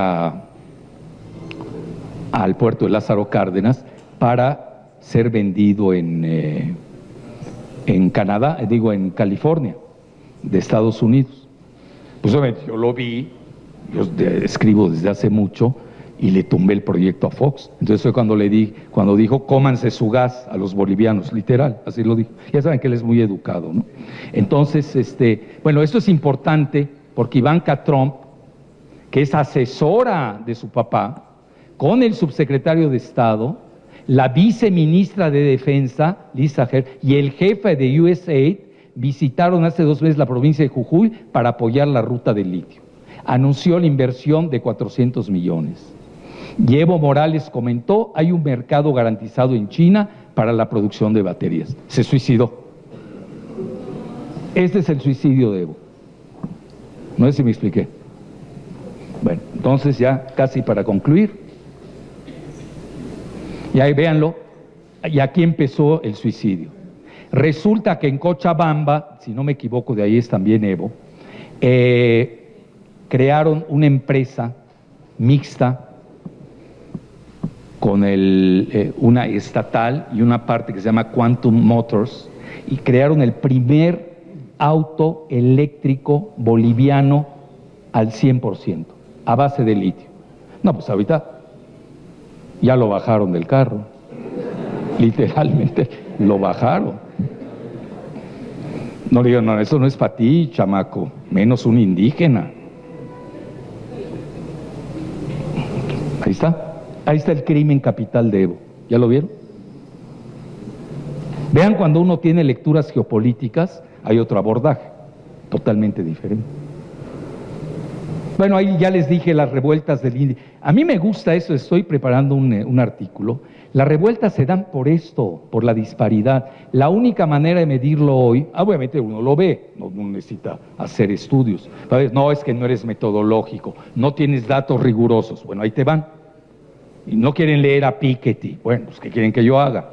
al puerto de Lázaro Cárdenas para ser vendido en Canadá, en California, de Estados Unidos. Pues obviamente yo lo vi, yo escribo desde hace mucho, y le tumbé el proyecto a Fox. Entonces fue cuando dijo, cómanse su gas a los bolivianos, literal, así lo dijo. Ya saben que él es muy educado, ¿no? Entonces, bueno, esto es importante porque Ivanka Trump, que es asesora de su papá, con el subsecretario de Estado, la viceministra de Defensa, Lisa Herr, y el jefe de USAID, visitaron hace 2 meses la provincia de Jujuy para apoyar la ruta del litio. Anunció la inversión de 400 millones. Y Evo Morales comentó, hay un mercado garantizado en China para la producción de baterías. Se suicidó. Este es el suicidio de Evo. No sé si me expliqué. Bueno, entonces ya casi para concluir. Y ahí véanlo, y aquí empezó el suicidio. Resulta que en Cochabamba, si no me equivoco, de ahí es también Evo, crearon una empresa mixta con una estatal y una parte que se llama Quantum Motors, y crearon el primer auto eléctrico boliviano al 100%, a base de litio. No, pues ahorita ya lo bajaron del carro, literalmente lo bajaron. No le digo, no, eso no es para ti, chamaco, menos un indígena. Ahí está el crimen capital de Evo. ¿Ya lo vieron? Vean, cuando uno tiene lecturas geopolíticas, hay otro abordaje, totalmente diferente. Bueno, ahí ya les dije las revueltas del India. A mí me gusta eso, estoy preparando un artículo. Las revueltas se dan por esto, por la disparidad. La única manera de medirlo hoy, obviamente uno lo ve, no necesita hacer estudios. No, es que no eres metodológico, no tienes datos rigurosos. Bueno, ahí te van. Y no quieren leer a Piketty. Bueno, pues ¿qué quieren que yo haga?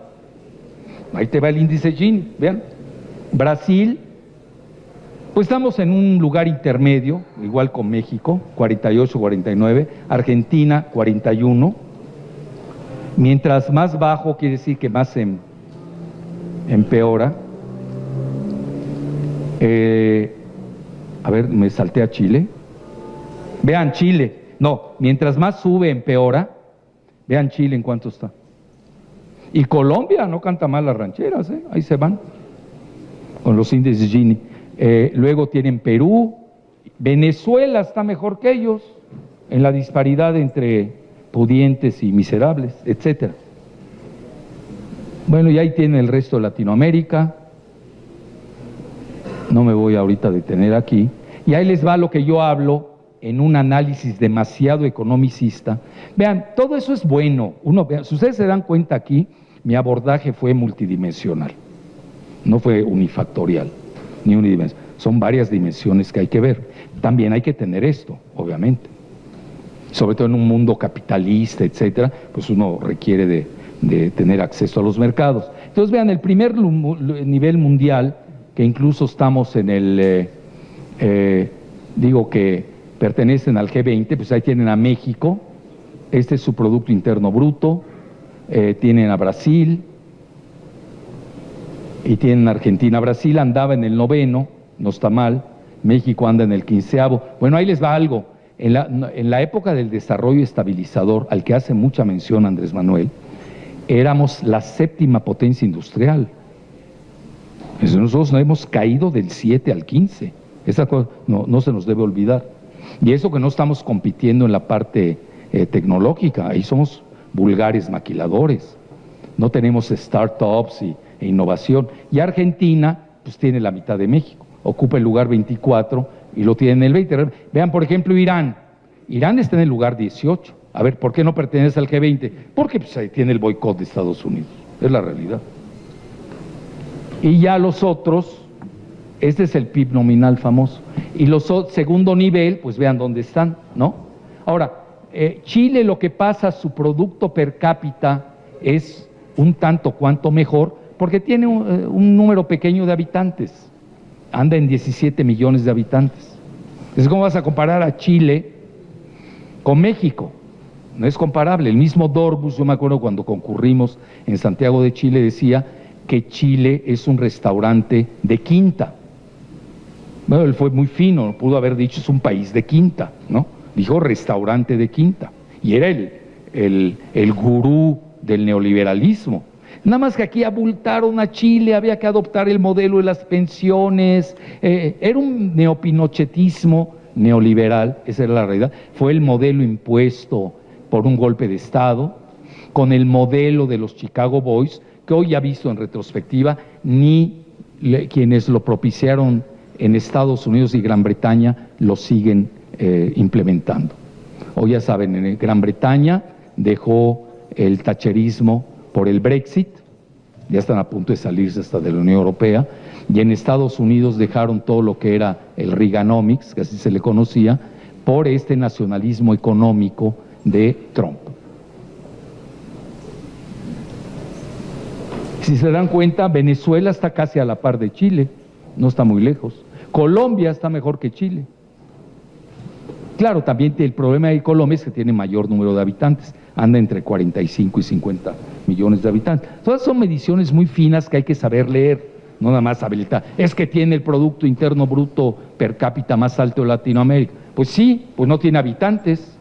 Ahí te va el índice Gini, vean. Brasil, pues estamos en un lugar intermedio, igual con México, 48, 49, Argentina, 41. Mientras más bajo, quiere decir que más empeora. A ver, me salté a Chile. Vean Chile, no, mientras más sube, empeora. Vean Chile en cuánto está. Y Colombia no canta mal las rancheras, ahí se van, con los índices Gini. Luego tienen Perú, Venezuela está mejor que ellos, en la disparidad entre pudientes y miserables, etcétera. Bueno, y ahí tiene el resto de Latinoamérica. No me voy ahorita a detener aquí. Y ahí les va lo que yo hablo en un análisis demasiado economicista. Vean, todo eso es bueno. Vean, si ustedes se dan cuenta aquí, mi abordaje fue multidimensional. No fue unifactorial, ni unidimensional. Son varias dimensiones que hay que ver. También hay que tener esto, obviamente. Sobre todo en un mundo capitalista, etcétera, pues uno requiere de tener acceso a los mercados. Entonces, vean, el primer nivel mundial, que incluso estamos en el, digo que pertenecen al G20, pues ahí tienen a México, este es su Producto Interno Bruto, tienen a Brasil y tienen a Argentina. Brasil andaba en el 9º, no está mal, México anda en el 15º. Bueno, ahí les va algo, en la época del desarrollo estabilizador, al que hace mucha mención Andrés Manuel, éramos la 7ª potencia industrial. Nosotros no hemos caído del 7 al 15, esa cosa no se nos debe olvidar. Y eso que no estamos compitiendo en la parte tecnológica, ahí somos vulgares maquiladores, no tenemos startups e innovación. Y Argentina, pues tiene la mitad de México, ocupa el lugar 24 y lo tiene en el 20. Vean, por ejemplo, Irán está en el lugar 18. A ver, ¿por qué no pertenece al G20? Porque pues, ahí tiene el boicot de Estados Unidos, es la realidad. Y ya los otros, este es el PIB nominal famoso, y los segundo nivel, pues vean dónde están, ¿no? Ahora, Chile, lo que pasa, su producto per cápita es un tanto cuanto mejor, porque tiene un número pequeño de habitantes, anda en 17 millones de habitantes. Entonces, ¿cómo vas a comparar a Chile con México? No es comparable. El mismo Dorbus, yo me acuerdo cuando concurrimos en Santiago de Chile, decía que Chile es un restaurante de quinta. Bueno, él fue muy fino, pudo haber dicho es un país de quinta, ¿no? Dijo restaurante de quinta, y era el gurú del neoliberalismo. Nada más que aquí abultaron a Chile, había que adoptar el modelo de las pensiones, era un neopinochetismo neoliberal, esa era la realidad. Fue el modelo impuesto por un golpe de Estado, con el modelo de los Chicago Boys, que hoy ya visto en retrospectiva, ni quienes lo propiciaron en Estados Unidos y Gran Bretaña lo siguen implementando. Hoy ya saben, en Gran Bretaña dejó el thatcherismo por el Brexit, ya están a punto de salirse hasta de la Unión Europea, y en Estados Unidos dejaron todo lo que era el Reaganomics, que así se le conocía, por este nacionalismo económico de Trump. Si se dan cuenta, Venezuela está casi a la par de Chile, no está muy lejos. Colombia está mejor que Chile. Claro, también el problema de Colombia es que tiene mayor número de habitantes, anda entre 45 y 50 millones de habitantes. Todas son mediciones muy finas que hay que saber leer, no nada más habilitar. Es que tiene el Producto Interno Bruto per cápita más alto de Latinoamérica. Pues sí, pues no tiene habitantes.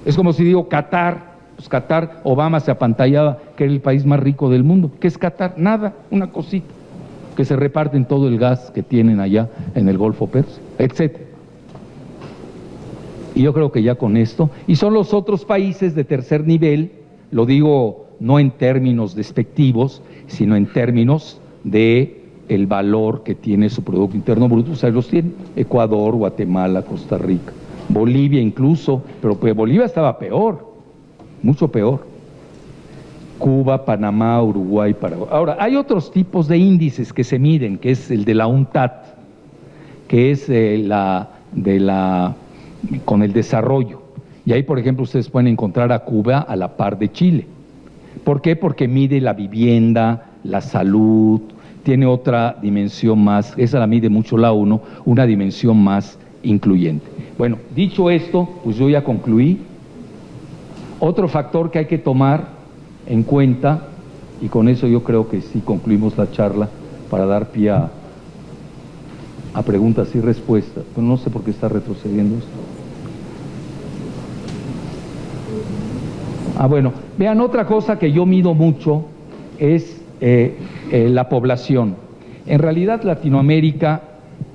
Es como si digo Qatar, pues Qatar, Obama se apantallaba que era el país más rico del mundo. ¿Qué es Qatar? Nada, una cosita, que se reparten todo el gas que tienen allá en el Golfo Pérsico, etcétera. Y yo creo que ya con esto, y son los otros países de tercer nivel, lo digo no en términos despectivos, sino en términos de el valor que tiene su Producto Interno Bruto. O sea, los tiene Ecuador, Guatemala, Costa Rica, Bolivia incluso, pero pues Bolivia estaba peor, mucho peor. Cuba, Panamá, Uruguay, Paraguay. Ahora, hay otros tipos de índices que se miden, que es el de la UNCTAD, que es con el desarrollo. Y ahí, por ejemplo, ustedes pueden encontrar a Cuba a la par de Chile. ¿Por qué? Porque mide la vivienda, la salud, tiene otra dimensión más, esa la mide mucho la ONU, una dimensión más incluyente. Bueno, dicho esto, pues yo ya concluí. Otro factor que hay que tomar en cuenta Y con eso yo creo que sí concluimos la charla para dar pie a preguntas y respuestas. Pero no sé por qué está retrocediendo esto. Bueno, vean, otra cosa que yo mido mucho es la población. En realidad Latinoamérica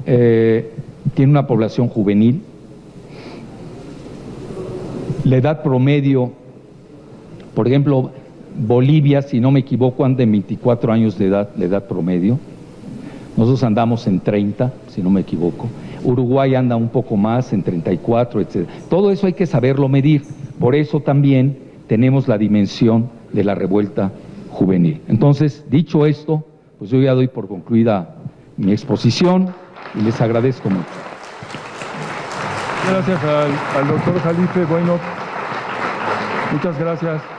tiene una población juvenil. La edad promedio, por ejemplo, Bolivia, si no me equivoco, anda en 24 años de edad, la edad promedio. Nosotros andamos en 30, si no me equivoco. Uruguay anda un poco más, en 34, etc. Todo eso hay que saberlo medir. Por eso también tenemos la dimensión de la revuelta juvenil. Entonces, dicho esto, pues yo ya doy por concluida mi exposición y les agradezco mucho. Gracias al doctor Jalife. Bueno, muchas gracias.